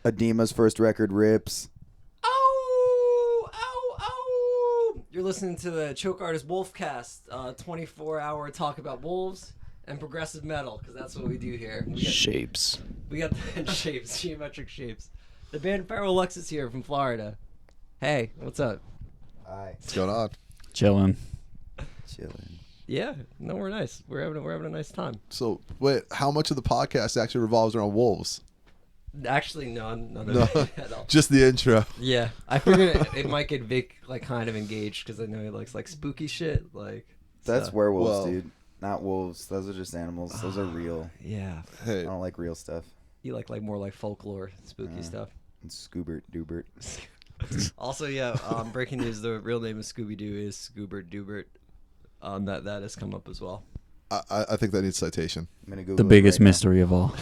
Adema's first record rips. Oh, oh, oh! You're listening to the Choke Artist Wolfcast, 24-hour talk about wolves and progressive metal, because that's what we do here. Shapes. We got the shapes, geometric shapes. The band Fero Lux is here from Florida. Hey, what's up? Hi. What's going on? Chilling. Chilling. Yeah, no, we're nice. We're having a nice time. So, wait, how much of the podcast actually revolves around wolves? Actually, none No, of it at all. just the intro. Yeah, I figured it might get Vic like kind of engaged because I know he likes like spooky shit. Like That's so. werewolves, Well- dude. Not wolves. Those are just animals. Those are real. Yeah, I Hey, don't like real stuff. you like more like folklore, spooky stuff. It's Scoobert Doobert. Also, yeah, breaking news: the real name of Scooby Doo is Scoobert Doobert. That has come up as well. I think that needs citation. I'm gonna Google The it biggest right now. mystery of all.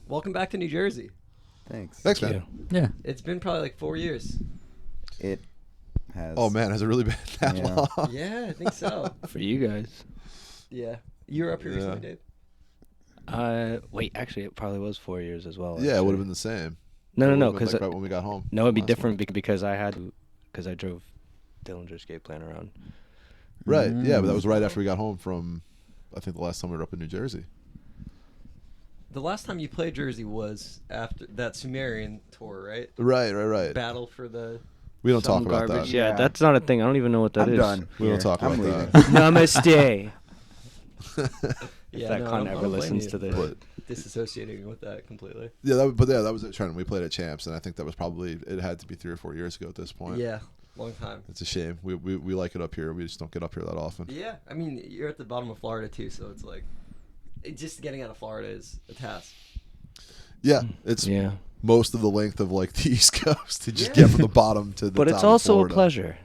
Welcome back to New Jersey. Thanks. Thanks, man. Yeah. It's been probably like 4 years. It has. Oh, man, has it really been that Yeah. long? Yeah, I think so. For you guys. Yeah, you were up here Yeah. recently, Dave. Wait, actually, it probably was 4 years as well. Yeah, it actually. would have been the same. No, It would've been, because like, right when we got home. no, it'd be last different month. because I drove Dillinger Escape Plan around. Right, yeah, but that was right after we got home from, I think, the last time we were up in New Jersey. The last time you played Jersey was after that Sumerian tour, right? Right. Battle for the. We don't talk Some about garbage. that. Yeah, Yeah. that's not a thing. I don't even know what that I'm is. done. We don't here. talk I'm about leaving. that. Namaste. Yeah, that no, con I ever don't blame listens you to this. But disassociating with that completely. yeah, that was it. Trent. We played at Champs, and I think that was probably, it had to be 3 or 4 years ago at this point. Yeah, long time. It's a shame. We like it up here. We just don't get up here that often. Yeah, I mean you're at the bottom of Florida too, so it's like, just getting out of Florida is a task. Yeah, it's Yeah, most of the length of like the East Coast to just Yeah. get from the bottom to the but top it's of also a Florida. pleasure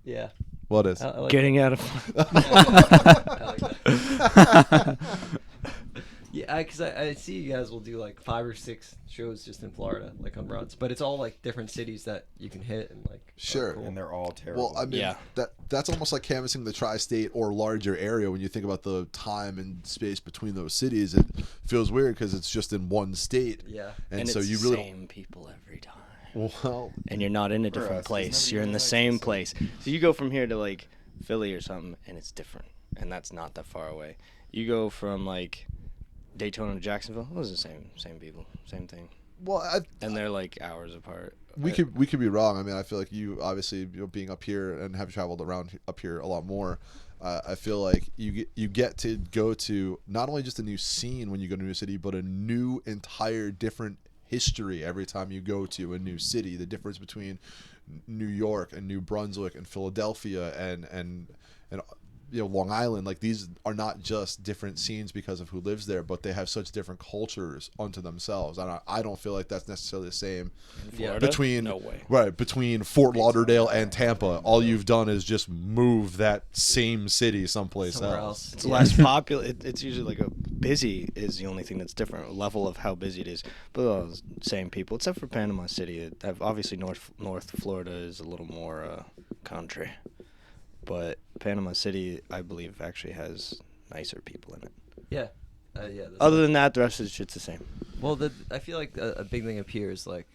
Yeah, What is? I like getting out of. I like that. Yeah, because I see you guys will do like 5 or 6 shows just in Florida, like on runs, but it's all like different cities that you can hit and like. Sure. are cool. And they're all terrible. Well, I mean, Yeah. that's almost like canvassing the tri-state or larger area. When you think about the time and space between those cities, it feels weird because it's just in one state, Yeah. and, so it's you the really same people every time. don't. Well, And you're not in a For different us, 'cause place. nobody You're in the really likes same us, so- place. So you go from here to like Philly or something, and it's different, and that's not that far away. You go from like Daytona to Jacksonville. It was the same people, same thing, well, and they're like hours apart. we could be wrong. I mean, I feel like you obviously, being up here and have traveled around up here a lot more. I feel like you get to go to not only just a new scene when you go to a new city, but a new entire different history every time you go to a new city. The difference between New York and New Brunswick and Philadelphia and Long Island, like these are not just different scenes because of who lives there, but they have such different cultures unto themselves. And I don't feel like that's necessarily the same Yeah. between No way. right between Fort Lauderdale and Tampa. All you've done is just move that same city someplace Somewhere else. else. It's less popular. It's usually like a busy is the only thing that's different. Level of how busy it is, but same people except for Panama City. Obviously, North Florida is a little more country, but Panama City, I believe, actually has nicer people in it. Yeah. That's Other than that, the rest of the shit's the same. Well, I feel like a big thing up here is like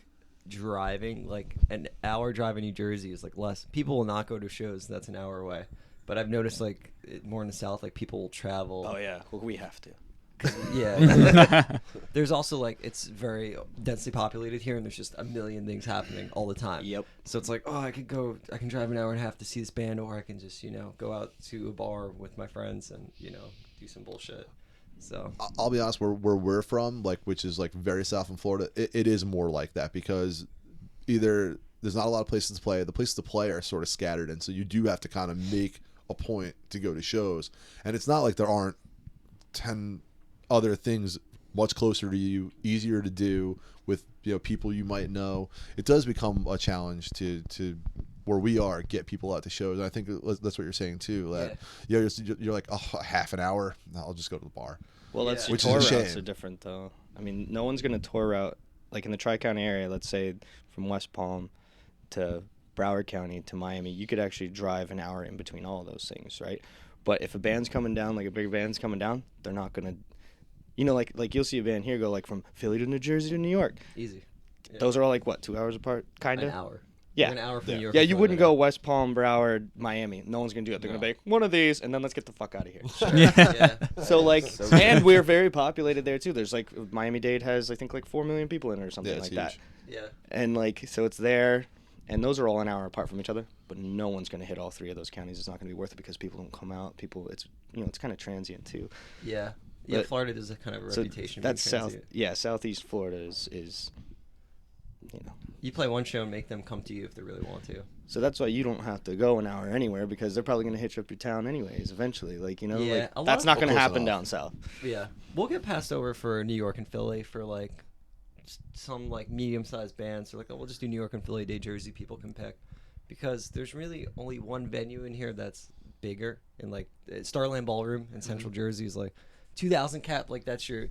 driving. Like an hour drive in New Jersey is like less. People will not go to shows that's an hour away. But I've noticed like more in the South, like people will travel. Oh yeah, well, we have to. Yeah. There's also like it's very densely populated here, and there's just a million things happening all the time. Yep. So it's like, oh, I can drive an hour and a half to see this band, or I can just go out to a bar with my friends and do some bullshit. So I'll be honest, where we're from, like, which is like very south in Florida, it is more like that because either there's not a lot of places to play, the places to play are sort of scattered, and so you do have to kind of make a point to go to shows, and it's not like there aren't 10 other things much closer to you, easier to do with people you might know. It does become a challenge to where we are, get people out to shows. And I think that's what you're saying too. That you're like, oh, half an hour. No, I'll just go to the bar. Well, that's Which tour is a routes shame. are different though. I mean, no one's gonna tour route like in the Tri-County area. Let's say from West Palm to Broward County to Miami, you could actually drive an hour in between all of those things, right? But if a band's coming down, like a big band's coming down, they're not gonna, like you'll see a band here go like from Philly to New Jersey to New York. Easy. Yeah. Those are all like what, 2 hours apart, kind An of. hour. Yeah. Like an hour from New York. Yeah, to you Florida. wouldn't go West Palm, Broward, Miami. No one's gonna do it. They're No. gonna be like, one of these, and then let's get the fuck out of here. Yeah. So like, So and we're very populated there too. There's like Miami-Dade has I think like 4 million people in it or something Yeah, like it's that. huge. Yeah. And like, so it's there, and those are all an hour apart from each other. But no one's gonna hit all 3 of those counties. It's not gonna be worth it because people don't come out. People, it's it's kind of transient too. Yeah. Yeah. But- Florida does a kind of a So reputation. that's for being south. transient. Yeah, Southeast Florida is. You play one show and make them come to you if they really want to. So that's why you don't have to go an hour anywhere because they're probably gonna hit you up your town anyways. Eventually, like Yeah, like, a lot that's of- not gonna Close happen enough. down south. Yeah. We'll get passed over for New York and Philly for like some like medium-sized bands. So like, oh, we'll just do New York and Philly. Day Jersey people can pick because there's really only one venue in here that's bigger, and like Starland Ballroom in Central Jersey is like 2,000 cap. Like that's your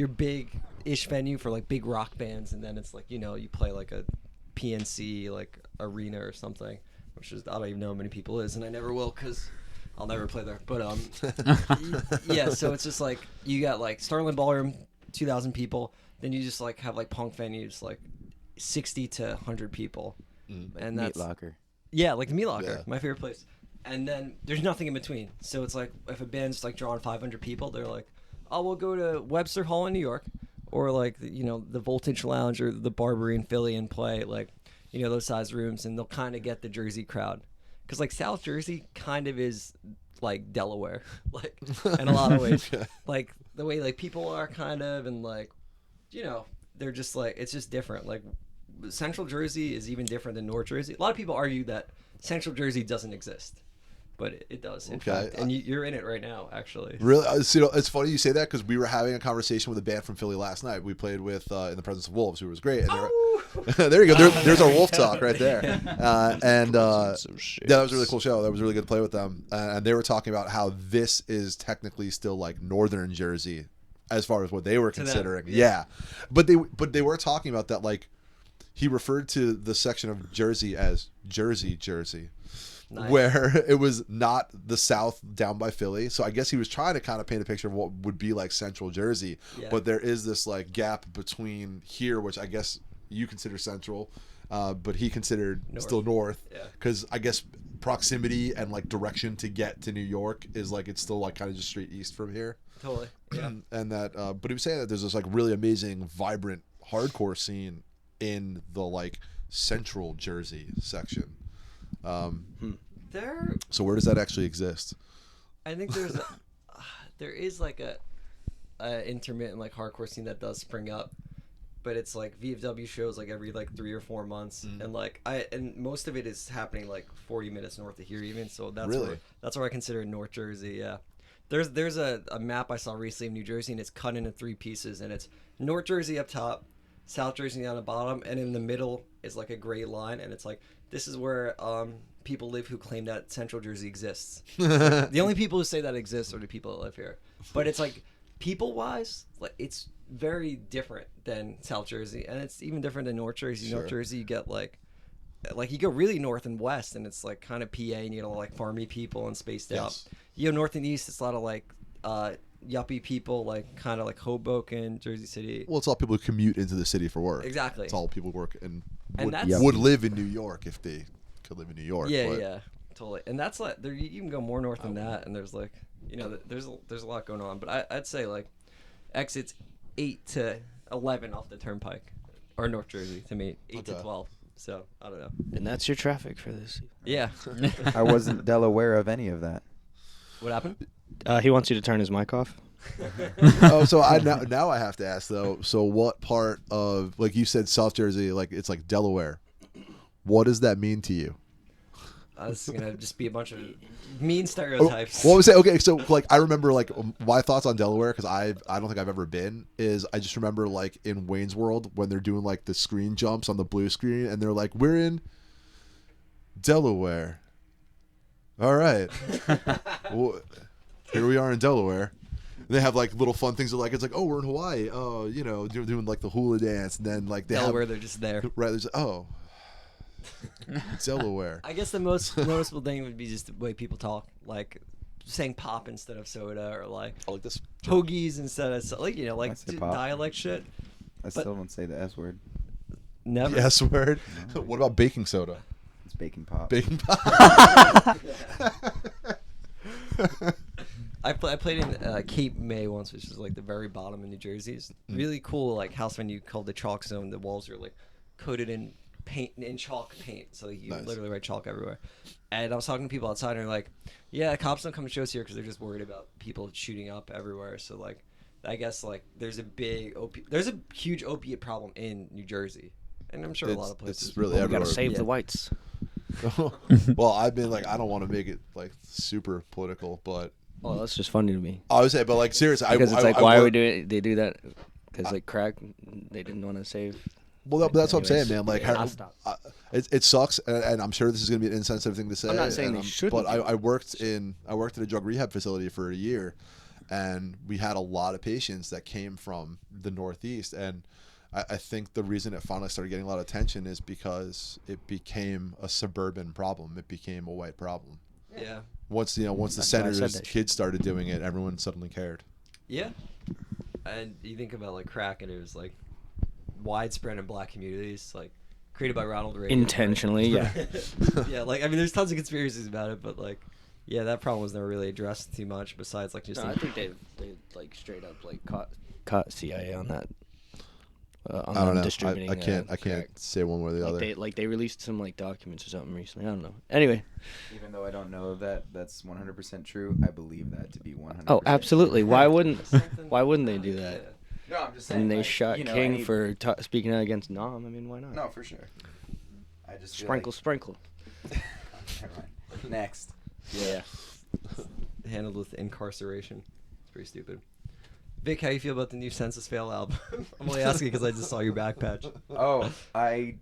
big-ish venue for like big rock bands, and then it's like you play like a PNC like arena or something, which is I don't even know how many people it is, and I never will because I'll never play there. But yeah, so it's just like you got like Starland Ballroom, 2,000 people. Then you just like have like punk venues like 60 to 100 people, and that's Meat Locker. yeah, like the Meat Locker, Yeah. my favorite place. And then there's nothing in between. So it's like if a band's like drawing 500 people, they're like, oh, we'll go to Webster Hall in New York, or like the Voltage Lounge or the Barbary in Philly and play like those size rooms, and they'll kind of get the Jersey crowd, because like South Jersey kind of is like Delaware, like in a lot of ways, like the way like people are kind of, and like they're just like it's just different. Like Central Jersey is even different than North Jersey. A lot of people argue that Central Jersey doesn't exist, but it does, in fact. And you're in it right now, actually. Really, it's funny you say that because we were having a conversation with a band from Philly last night. We played with In the Presence of Wolves, who was great. And there you go. There's our wolf talk right there. Yeah, that was a really cool show. That was really good to play with them. And they were talking about how this is technically still like Northern Jersey, as far as what they were considering. them, yeah, but they were talking about that. Like he referred to the section of Jersey as Jersey. Nice. Where it was not the South down by Philly. So I guess he was trying to kind of paint a picture of what would be like Central Jersey. Yeah. But there is this like gap between here, which I guess you consider Central, but he considered still North. Yeah. Because I guess proximity and like direction to get to New York is like it's still like kind of just straight east from here. Totally. Yeah. And that, but he was saying that there's this like really amazing, vibrant hardcore scene in the like Central Jersey section. So where does that actually exist? I think there is like a intermittent like hardcore scene that does spring up, but it's like VFW shows like every like 3 or 4 months, and like and most of it is happening like 40 minutes north of here even. So that's where I consider North Jersey. Yeah, there's a map I saw recently of New Jersey, and it's cut into 3 pieces, and it's North Jersey up top, South Jersey down the bottom, and in the middle is like a gray line, and it's like this is where people live who claim that Central Jersey exists. The only people who say that exists are the people that live here. But it's like people-wise, like it's very different than South Jersey, and it's even different than North Jersey. Sure. North Jersey, you get like you go really north and west, and it's like kind of PA, and you know like farmy people and spaced out. You go north and east, it's a lot of like yuppie people, like kind of like Hoboken, Jersey City. Well, it's all people who commute into the city for work. Exactly. It's all people who work and that's- would live in New York if they could live in New York. Yeah, but yeah, totally. And that's like there. You can go more north than that, and there's like there's a lot going on. But I'd say like exits 8 to 11 off the turnpike, or North Jersey to me, 8 to 12. So I don't know. And that's your traffic for this. Yeah. I wasn't aware of any of that. What happened? He wants you to turn his mic off. So now I have to ask though. So what part of, like you said, South Jersey, like it's like Delaware. What does that mean to you? It's gonna just be a bunch of mean stereotypes. What was it? Okay, so like I remember like my thoughts on Delaware, because I don't think I've ever been, is I just remember like in Wayne's World when they're doing like the screen jumps on the blue screen and they're like, we're in Delaware. All right. Well, here we are in Delaware. They have like little fun things like, it's like, oh, we're in Hawaii. Oh, you know, doing like the hula dance, and then like Delaware, they're just there. Right, there's Delaware. I guess the most noticeable thing would be just the way people talk, like saying pop instead of soda, or like I like this. hoagies instead of like I say pop. dialect shit. I still don't say the S word. Never. The S word. No. What about baking soda? It's baking pop. Baking pop. I played in Cape May once, which is like the very bottom of New Jersey. It's really cool, like house venue called the Chalk Zone. The walls are like coated in paint, in chalk paint, so you Nice. literally write chalk everywhere. And I was talking to people outside, and they're like, "Yeah, cops don't come to shows here because they're just worried about people shooting up everywhere." So like, I guess like there's a huge opiate problem in New Jersey, and I'm sure a lot of places. It's really Well, we everywhere. gotta save Yeah. the whites. Well, I've been like, I don't want to make it like super political, but Well, that's just funny to me. I would say, but like seriously, Because it's like, I why are we work- doing? They do that because like crack, they didn't want to save. Well, that's what I'm saying, Anyways, man. Like, yeah, how- I'll stop. it sucks, and I'm sure this is going to be an insensitive thing to say. I'm not saying and they I'm- shouldn't but do I worked at a drug rehab facility for a year, and we had a lot of patients that came from the Northeast, and I think the reason it finally started getting a lot of attention is because it became a suburban problem. It became a white problem. Yeah. Once the That's why I said senators' that kids started doing it, everyone suddenly cared. Yeah. And you think about like crack, and it was like widespread in black communities, like created by Ronald Reagan. Intentionally, yeah. Yeah, like I mean, there's tons of conspiracies about it, but like, yeah, that problem was never really addressed too much. Besides, like just No, I think they like straight up like caught CIA on that. On I don't them know. distributing. I can't crack. say one way or the other. They released some like documents or something recently. I don't know. Anyway. Even though I don't know that that's 100% true, I believe that to be 100%. Oh, absolutely. true. Why wouldn't Something- Why wouldn't they do that? No, I'm just saying. And they like, shot you know, King any- for speaking out against Nam. I mean, why not? No, for sure. I just feel Sprinkle, like- sprinkle. Never mind. Next. Yeah. handled with incarceration. It's pretty stupid. Vic, how you feel about the new Census Fail album? I'm only asking because I just saw your back patch. Oh, I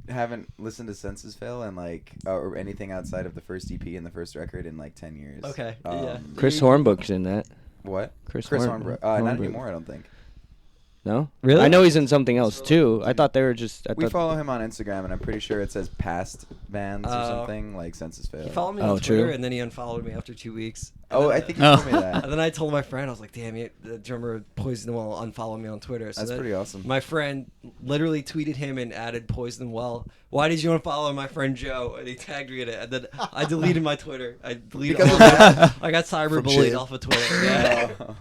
haven't listened to Census Fail and like or anything outside of the first EP and the first record in like 10 years. Okay, yeah. Chris Hornbook's in that. What? Chris Hornbrook. Not Hornbook. anymore, I don't think. No? Really? I know he's in something else too. I thought they were just. We follow him on Instagram, and I'm pretty sure it says past bands or something like Census Fail. He followed me Oh, on Twitter, true. and then he unfollowed me after 2 weeks. Oh, I think you told me that. And then I told my friend, I was like, damn, the drummer of Poison the Well unfollowed me on Twitter. So That's then pretty awesome. My friend literally tweeted him and added Poison the Well. Why did you unfollow my friend Joe? And he tagged me in it. And then I deleted my Twitter. I deleted Because all of of that? that. I got cyberbullied shame. off of Twitter. Yeah. Oh.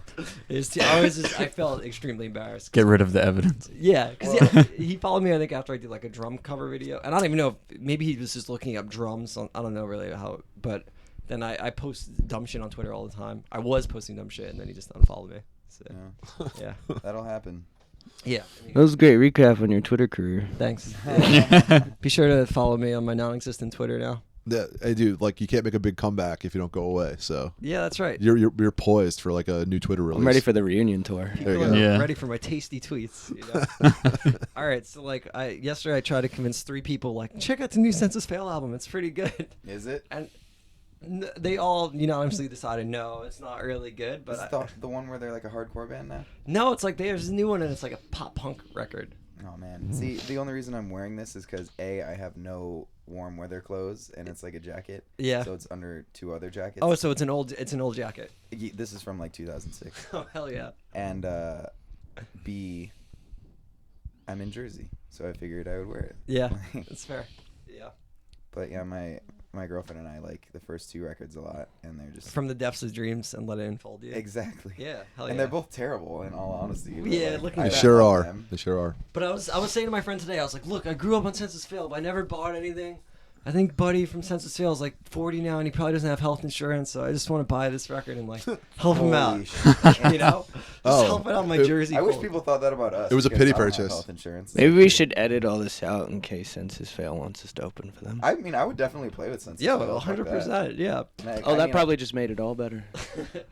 I felt extremely embarrassed. Get rid of the evidence. Yeah, because he followed me, I think, after I did like a drum cover video. And I don't even know if maybe he was just looking up drums. I don't know really how, but then I post dumb shit on Twitter all the time. I was posting dumb shit, and then he just unfollowed me. So, yeah. That'll happen. Yeah. That was a great recap on your Twitter career. Thanks. Be sure to follow me on my non-existent Twitter now. Yeah, hey, dude, like you can't make a big comeback if you don't go away. So Yeah, that's right. you're poised for like a new Twitter release. I'm ready for the reunion tour. There you People go. are Yeah. ready for my tasty tweets. You know? All right, so like yesterday I tried to convince 3 people like check out the new Census Fail album. It's pretty good. Is it? And they all unanimously decided no, it's not really good. But Is it the one where they're like a hardcore band now? no, it's like there's a new one and it's like a pop punk record. Oh man. See, the only reason I'm wearing this is because I have no warm weather clothes and it's like a jacket. Yeah. So it's under 2 other jackets. Oh, so it's an old jacket. This is from like 2006. Oh hell yeah. And B, I'm in Jersey, so I figured I would wear it. Yeah, that's fair. Yeah. But yeah, my girlfriend and I like the first 2 records a lot, and they're just From the depths of dreams and let it unfold you. exactly. Yeah, hell And yeah. they're both terrible, in all honesty. but, Yeah, like, looking I They back sure love are. them. They sure are. But I was saying to my friend today, I was like, look, I grew up on Census Fail, but I never bought anything. I think Buddy from Sense of Sail is like 40 now, and he probably doesn't have health insurance, so I just want to buy this record and like help him out. Holy shit. You know, just help out my jersey. I wish cold. people thought that about us. It was a because pity I don't have purchase. Health insurance. Maybe we should edit all this out in case Census Fail wants us to open for them. I mean, I would definitely play with Sense. Yeah, 100%. Yeah. That probably just made it all better.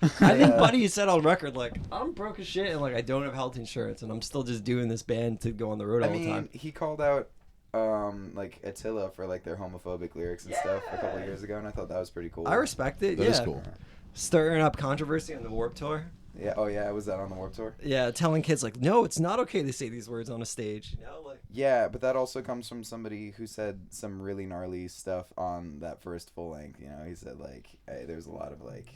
I think Buddy said on record like, I'm broke as shit and like I don't have health insurance and I'm still just doing this band to go on the road all the time. He called out like Attila for like their homophobic lyrics and stuff a couple of years ago, and I thought that was pretty cool. I respect it. That yeah. is cool. Stirring up controversy on the Warped Tour. Yeah. Oh yeah. Was that on the Warped Tour? Yeah, telling kids like, no, it's not okay to say these words on a stage. You know, like. Yeah, but that also comes from somebody who said some really gnarly stuff on that first full length. You know, he said like, hey, there's a lot of like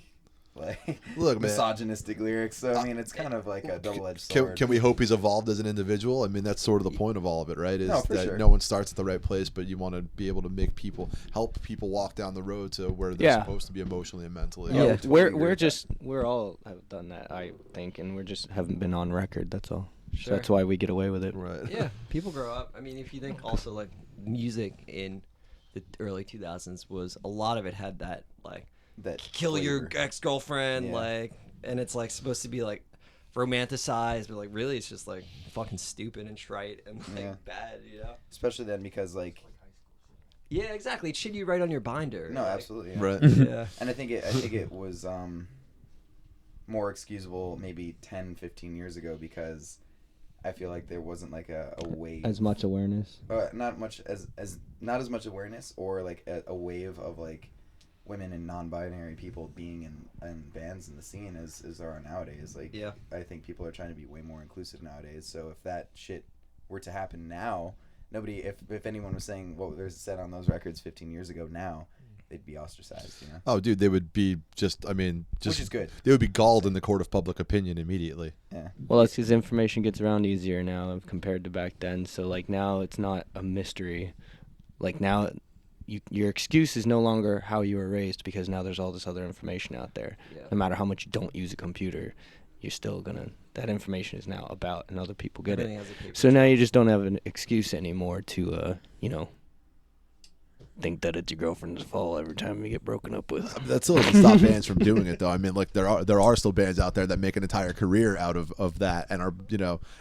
Look, man. misogynistic lyrics. So I mean, it's kind of like a double-edged sword. Can we hope he's evolved as an individual? I mean, that's sort of the point of all of it, right? Is No, for that sure. no one starts at the right place, but you want to be able to help people walk down the road to where they're supposed to be emotionally and mentally. Yeah, Yeah, totally agree with we're all have done that, I think, and we're just haven't been on record. That's all. So Sure. that's why we get away with it. Right. Yeah, people grow up. I mean, if you think also like music in the early 2000s was a lot of it had that like that kill your flavor. ex-girlfriend Yeah. like, and it's like supposed to be like romanticized, but like really it's just like fucking stupid and trite and like Yeah. bad, you know? Especially then because like Yeah, exactly. It's shit you write on your binder. no, like, absolutely. Yeah. Right. Yeah. And I think it was more excusable maybe 10, 15 years ago because I feel like there wasn't like a wave. As much awareness. Not much as not as much awareness or like a wave of like women and non-binary people being in bands in the scene as there are nowadays. Like, Yeah. I think people are trying to be way more inclusive nowadays. So if that shit were to happen now, nobody, if anyone was saying what was said on those records 15 years ago now, they'd be ostracized, you know? Oh, dude, they would be which is good. They would be galled in the court of public opinion immediately. Yeah. Well, that's because information gets around easier now compared to back then. So like now it's not a mystery. Like now, your excuse is no longer how you were raised because now there's all this other information out there. Yeah. No matter how much you don't use a computer, you're still gonna. That information is now about, and other people get Everything it. has a paper So now trail. you just don't have an excuse anymore to, think that it's your girlfriend's fault every time you get broken up with. That still doesn't stop bands from doing it, though. I mean, like there are still bands out there that make an entire career out of that, and are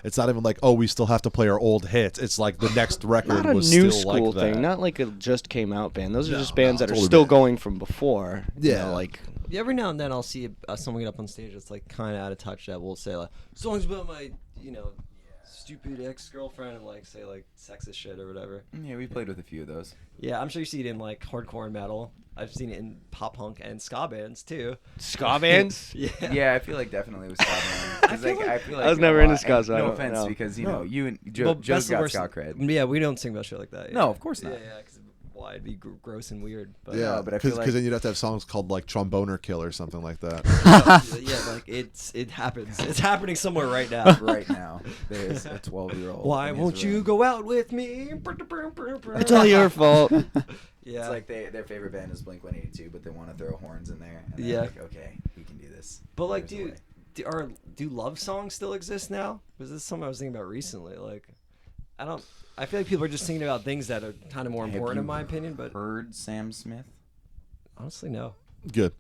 it's not even like, oh, we still have to play our old hits. It's like the next record Not a was new still school like thing, that. not like a just came out band. Those are No, just bands that are totally still band. going from before. Yeah. Like Yeah, every now and then I'll see someone get up on stage that's like kind of out of touch that will say like songs about my stupid ex-girlfriend and like say like sexist shit or whatever. Yeah, we played with a few of those. Yeah, I'm sure you see it in like hardcore and metal. I've seen it in pop punk and ska bands too. ska bands. Yeah. Yeah, I feel like definitely with ska bands. I feel like I was never a into lot- ska, and so I no don't offense, know. because No. you and Well, Joe's best of got worst- ska cred. Yeah, we don't sing about shit like that. No, yeah. of course not. Yeah, because why it'd be gross and weird. But Yeah, but I feel because like- then you'd have to have songs called like Tromboner Kill or something like that. yeah, like it happens. It's happening somewhere right now. Right now, there's a 12-year-old. Why in his won't you room. go out with me? It's all your fault. Yeah. It's like their favorite band is Blink-182, but they want to throw horns in there. And they're Yeah. like, okay, we can do this. But like, There's a do way. do love songs still exist now? Was this something I was thinking about recently? Like, I feel like people are just singing about things that are kind of more Have important you in my opinion. But heard Sam Smith? honestly, no. Good.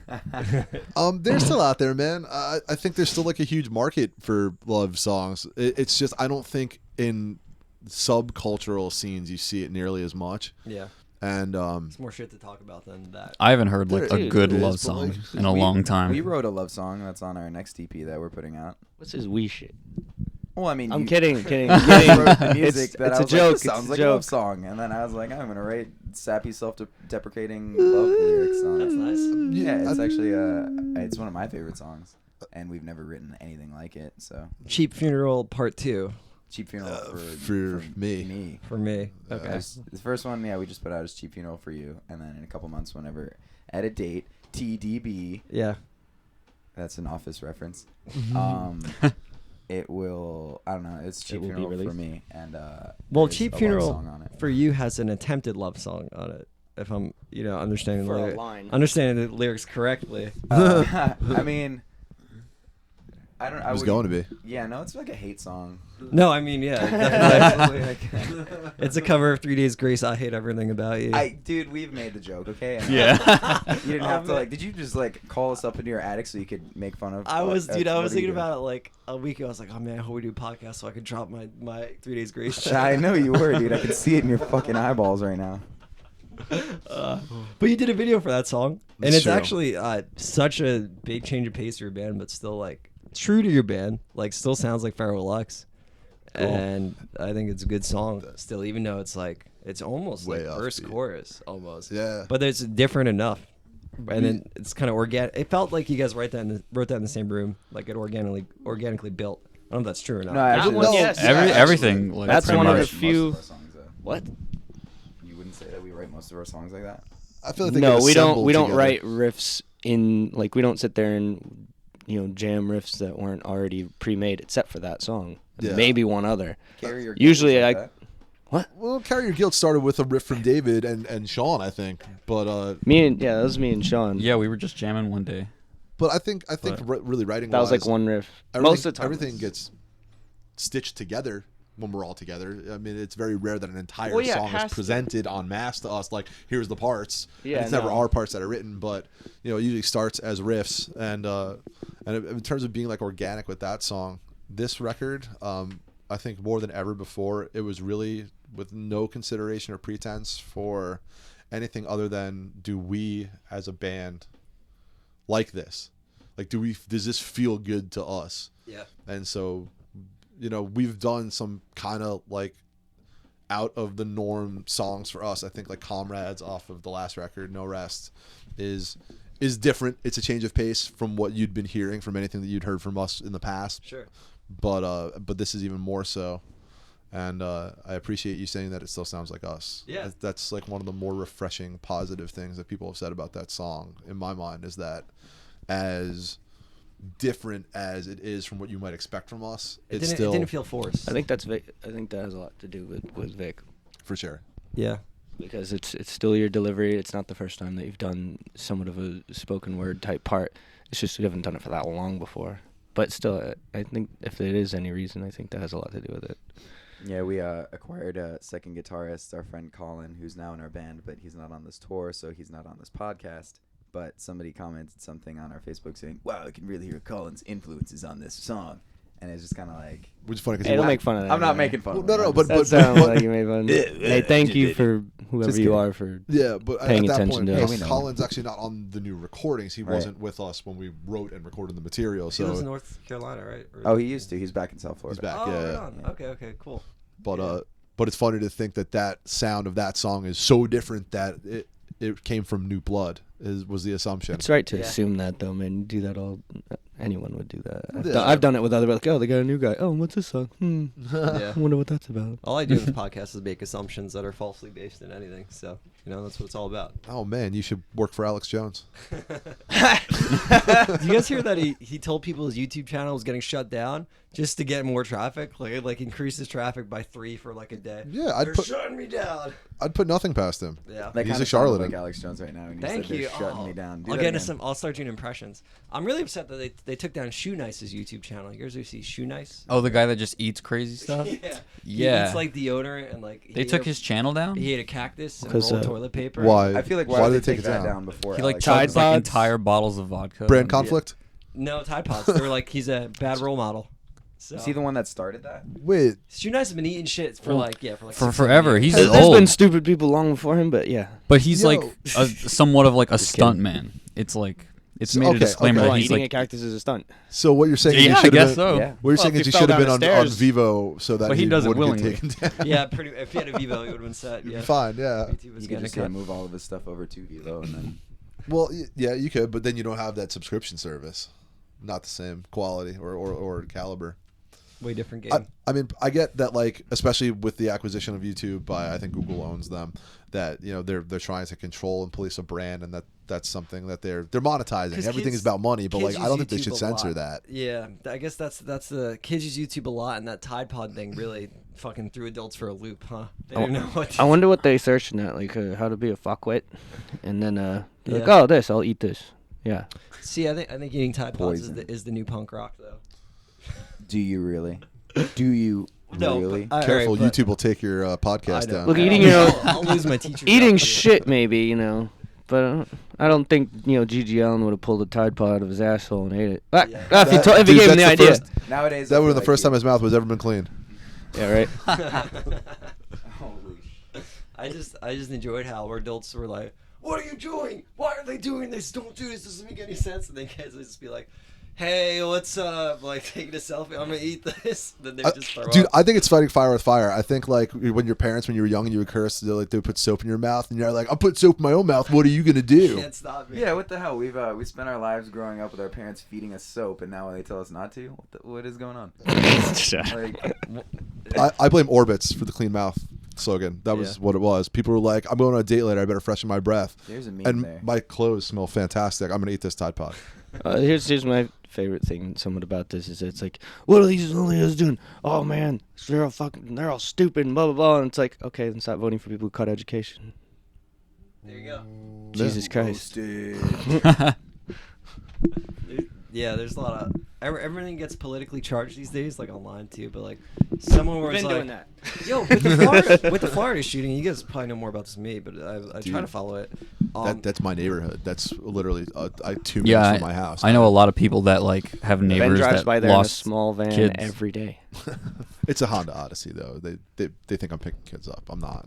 They're still out there, man. I think there's still like a huge market for love songs. It's just I don't think in subcultural scenes you see it nearly as much. Yeah, And it's more shit to talk about than that. I haven't heard like There a is, good there is, love but, song like, in a long time. We wrote a love song that's on our next EP that we're putting out. What's this wee shit? Well, I mean, I'm you- kidding. wrote the music It's that I a was joke. like, It's this sounds a like a love joke. song, and then I was like, I'm gonna write sappy, self-deprecating love lyrics on it. That's nice. Yeah, it's actually it's one of my favorite songs, and we've never written anything like it. So Cheap Funeral Part 2 Cheap Funeral for me. for me. Okay. The first one, we just put out as Cheap Funeral for You, and then in a couple months, whenever at a date, TDB. Yeah. That's an Office reference. It will. I don't know. It's Cheap will be Funeral for released. me, and Well, there's Cheap a love Funeral song on it. for You has an attempted love song on it. If I'm, understanding For a line. understanding the lyrics correctly. I mean, I don't. It was going to be. Yeah, no, it's like a hate song. No, I mean, yeah, definitely. It's a cover of 3 Days Grace. I hate everything about you. Dude, we've made the joke, okay? And, Yeah. You didn't have to like. Did you just like call us up into your attic so you could make fun of? I was what are you thinking doing? about it like a week ago. I was like, oh man, I hope we do a podcast so I can drop my 3 Days Grace. I know you were, dude. I can see it in your fucking eyeballs right now. But you did a video for that song, and It's it's true. actually such a big change of pace for your band, but still like true to your band. Like still sounds like Fero Lux, Cool. and I think it's a good song still, even though it's like it's almost Way like verse offbeat. chorus almost. Yeah. But it's different enough, and then it's kind of organic. It felt like you guys wrote that in the same room, like it organically built. I don't know if that's true or not. No, actually, one- that's- yes. Everything. Like, That's pretty one of the much. few- Most of our songs, though. What? You wouldn't say that we write most of our songs like that? I feel like they No, get we don't. assembled We don't together. write riffs in like we don't sit there and jam riffs that weren't already pre-made, except for that song. Yeah. Maybe one other. Carry your Usually guilt, is I- that? Well, Carry Your Guilt started with a riff from David and Sean, I think. But That was me and Sean. Yeah, we were just jamming one day. I think But really writing that was like one riff. Most of the time, everything gets stitched together when we're all together. I mean, it's very rare that an entire Well, yeah, it song has is to. presented en masse to us. Like, here's the parts. Yeah, and it's never no. our parts that are written, but it usually starts as riffs. And in terms of being like organic with that song, this record, I think more than ever before, it was really with no consideration or pretense for anything other than, do we as a band like this? Like, does this feel good to us? Yeah. And so, we've done some kind of like out of the norm songs for us. I think like Comrades off of the last record, No Rest, is different. It's a change of pace from what you'd been hearing from anything that you'd heard from us in the past. Sure. But this is even more so. And I appreciate you saying that it still sounds like us. Yeah. That's like one of the more refreshing, positive things that people have said about that song, in my mind, is that as different as it is from what you might expect from us, It it's didn't feel forced. I think that's Vic. I think that has a lot to do with Vic, for sure. Yeah. because it's still your delivery. It's not the first time that you've done somewhat of a spoken word type part. It's just you haven't done it for that long before. But still, I think if there is any reason, I think that has a lot to do with it. Yeah, we acquired a second guitarist, our friend Colin, who's now in our band, but he's not on this tour, so he's not on this podcast. But somebody commented something on our Facebook saying, "Wow, I can really hear Colin's influences on this song," and it's just kind of like, Which is funny because Hey, don't make fun of that. I'm not anyway. making fun. Well, of no, him. no, I'm but- just- That sounds like you made fun. Hey, thank you for whoever Just you kidding. are for. yeah, but Paying at that attention point, to us. Colin's actually not on the new recordings. He Right. wasn't with us when we wrote and recorded the material. He lives in So, North Carolina, right? Or- Oh, he used to. He's back in South Florida. He's back. Oh, yeah, right yeah. on. Yeah. Okay, cool. but it's funny to think that sound of that song is so different that it came from New Blood. Was the assumption. It's right to Yeah. assume that, though, man. You do that all. Anyone would do that. Yeah. I've done it with other. Like, oh, they got a new guy. Oh, what's this song? Yeah. I wonder what that's about. All I do in this podcast is make assumptions that are falsely based in anything. So, that's what it's all about. Oh man, you should work for Alex Jones. Do you guys hear that he told people his YouTube channel was getting shut down just to get more traffic? Like increase his traffic by 3 for like a day. Yeah, They're shutting me down. I'd put nothing past him. Yeah. That He's kinda a sounded charlatan. like Alex Jones right now. When Thank said you. They're shutting me down. Do I'll that get into again. some. I'll start doing impressions. I'm really upset that they took down Shoe Nice's YouTube channel. You guys ever see Shoe Nice? Oh, the guy that just eats crazy stuff? Yeah. Yeah. He eats like deodorant and like. They took his channel down? He ate a cactus and 'Cause, rolled toilet paper. Why? I feel like why why did did they they take take it that down? down before? He like Alex Tide chugs like Pods? entire bottles of vodka. Brand conflict? No, Tide Pods. They were like, he's a bad role model. So. Is he the one that started that? Wait, Shoe Nice has been eating shit for like for 6, 7 forever. years. He's There's old. been stupid people long before him, but yeah. But he's Yo. like somewhat of like a Just kidding. stunt man. It's like it's So- made a okay, disclaimer okay. that Well, he's eating a like cactus is a stunt. so what you're saying is yeah, you I should guess have so. Yeah. What you're Well, saying if is he you fell should have down been the on stairs- Vivo so that But he he does it wouldn't get willingly. taken down. Yeah, if he had a Vivo, he would have been set. You'd Yeah. be fine, yeah. YouTube was You could gonna just cut. move all of his stuff over to Vivo and then. Well, yeah, you could, but then you don't have that subscription service. Not the same quality or caliber. Way different game. I mean, I get that, like, especially with the acquisition of YouTube by, I think Google owns them, that they're trying to control and police a brand, and that's something that they're monetizing. 'Cause Everything kids- is about money, but kids like I don't think they use should YouTube a censor lot. that. Yeah, I guess that's the kids use YouTube a lot, and that Tide Pod thing really fucking threw adults for a loop, huh? They didn't know what. I wonder what they searched in that, like how to be a fuckwit, and then they're like, Yeah. oh, I'll eat this. Yeah. See, I think eating Tide Pods Poison. is the new punk rock though. Do you really? Do you No, really? but- Careful, Alright, but- YouTube will take your podcast I know. down. Look, eating your own, I'll lose my teacher. eating job. shit maybe, you know, but I don't think G.G. Allen would have pulled a Tide Pod out of his asshole and ate it. Yeah. If he Dude, gave him the that's the idea. first- Nowadays, That I would feel have the first like time his mouth was ever been clean. Yeah, right. Holy shit. I just enjoyed how our adults were like, "What are you doing? Why are they doing this? Don't do this. Doesn't make any sense." And then kids would just be like, "Hey, what's up?" Like taking a selfie. I'm gonna eat this. Then they would just throw Dude, up. I think it's fighting fire with fire. I think like when your parents, when you were young and you would curse, they would put soap in your mouth, and you're like, "I'm putting soap in my own mouth. What are you gonna do?" Can't stop me. Yeah, what the hell? We spent our lives growing up with our parents feeding us soap, and now when they tell us not to, what is going on? Like, I blame Orbitz for the clean mouth slogan. That was Yeah. what it was. People were like, "I'm going on a date later. I better freshen my breath." there's a meme And there. my clothes smell fantastic. I'm gonna eat this Tide Pod. Here's my favorite thing somewhat about this is it's like, what are these millennials doing? Oh man, they're all stupid and blah blah blah. And it's like, okay, then stop voting for people who cut education. There you go. Jesus Christ. Yeah, there's a lot of everything gets politically charged these days, like online too. But like someone where it's like, that. yo, with the Florida shooting, you guys probably know more about this than me, but I try to follow it. That's my neighborhood. That's literally 2 minutes Yeah, from my house. I know a lot of people that like have Ben neighbors drives that by there in a lost small van kids. every day. It's a Honda Odyssey though. They think I'm picking kids up. I'm not.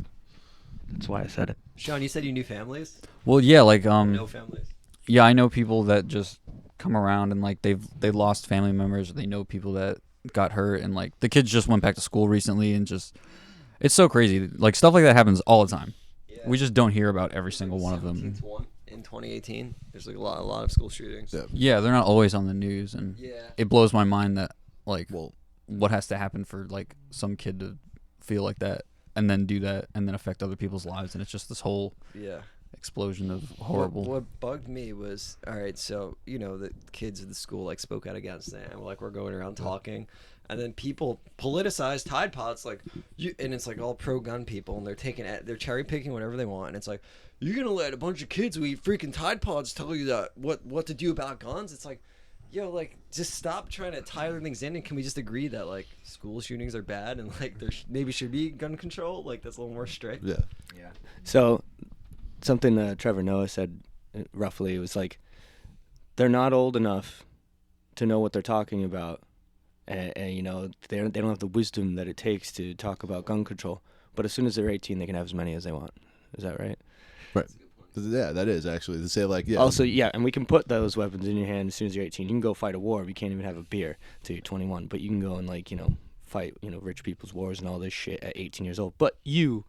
That's why I said it. Sean, you said you knew families? Well, yeah, like No families. yeah, I know people that just come around and like they lost family members. Or they know people that got hurt, and like the kids just went back to school recently, and just it's so crazy. Like stuff like that happens all the time. Yeah. We just don't hear about every single one of them. 17th one in 2018. There's like a lot of school shootings. Yeah. Yeah, they're not always on the news, and Yeah. it blows my mind that like Well, what has to happen for like some kid to feel like that and then do that and then affect other people's lives, and it's just this whole Yeah. explosion of horrible. What bugged me was, all right, so the kids at the school like spoke out against it, and we're going around talking, and then people politicize Tide Pods and it's like all pro gun people, and they're cherry picking whatever they want, and it's like, you're gonna let a bunch of kids who eat freaking Tide Pods tell you that what to do about guns? It's like, yo, like just stop trying to tie other things in, and can we just agree that like school shootings are bad, and like there maybe should be gun control, like that's a little more strict. yeah. Yeah. So, something Trevor Noah said roughly was like, they're not old enough to know what they're talking about, and they don't have the wisdom that it takes to talk about gun control. But as soon as they're 18, they can have as many as they want. Is that right? Right. Yeah, that is actually to say like yeah. Also, yeah, and we can put those weapons in your hand as soon as you're 18. You can go fight a war. You can't even have a beer till you're 21, but you can go and fight rich people's wars and all this shit at 18 years old. But you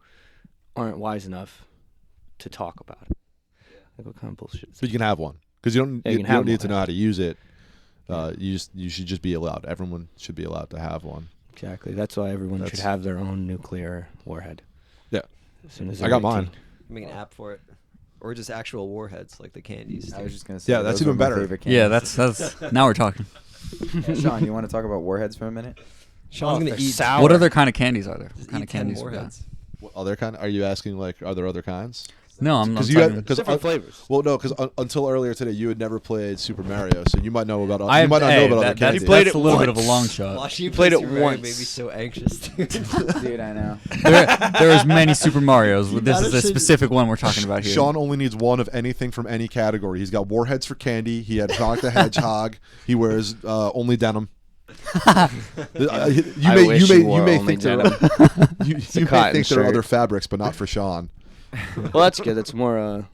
aren't wise enough to talk about it. Like, what kind of bullshit is But you can have one because you Yeah, you don't can have need one. to know how to use it. You should just be allowed. Everyone should be allowed to have one. Exactly. That's why everyone should That's- have their own nuclear warhead. Yeah. As soon as I got they're 18. mine. Make an app for it, or just actual warheads like the candies. I was just gonna say. Yeah, that's those were even my better. favorite Yeah, candies. that's now we're talking. Yeah, Sean, you want to talk about warheads for a minute? Sean's gonna they're eat. sour. What other kind of candies are there? What Just kind eat of 10 candies? we got? warheads. What other kind? Are you asking like are there other kinds? No, I'm Because talking- Different flavors. Well, no, because until earlier today you had never played Super Mario, so you might know about. I You might not know about other that's, candies. You played that's it a little bit of a once. long shot. Watching you played play it Super Mario once. made me so anxious, dude. Dude, I know. There's many Super Mario's. This gotta is a say- specific one we're talking about here. Sean only needs one of anything from any category. He's got warheads for candy. He had Sonic the Hedgehog. He wears only denim. I wish you wore may only think there denim. you a may cotton think there are shirt. other fabrics, but not for Sean. Well, that's good. That's more,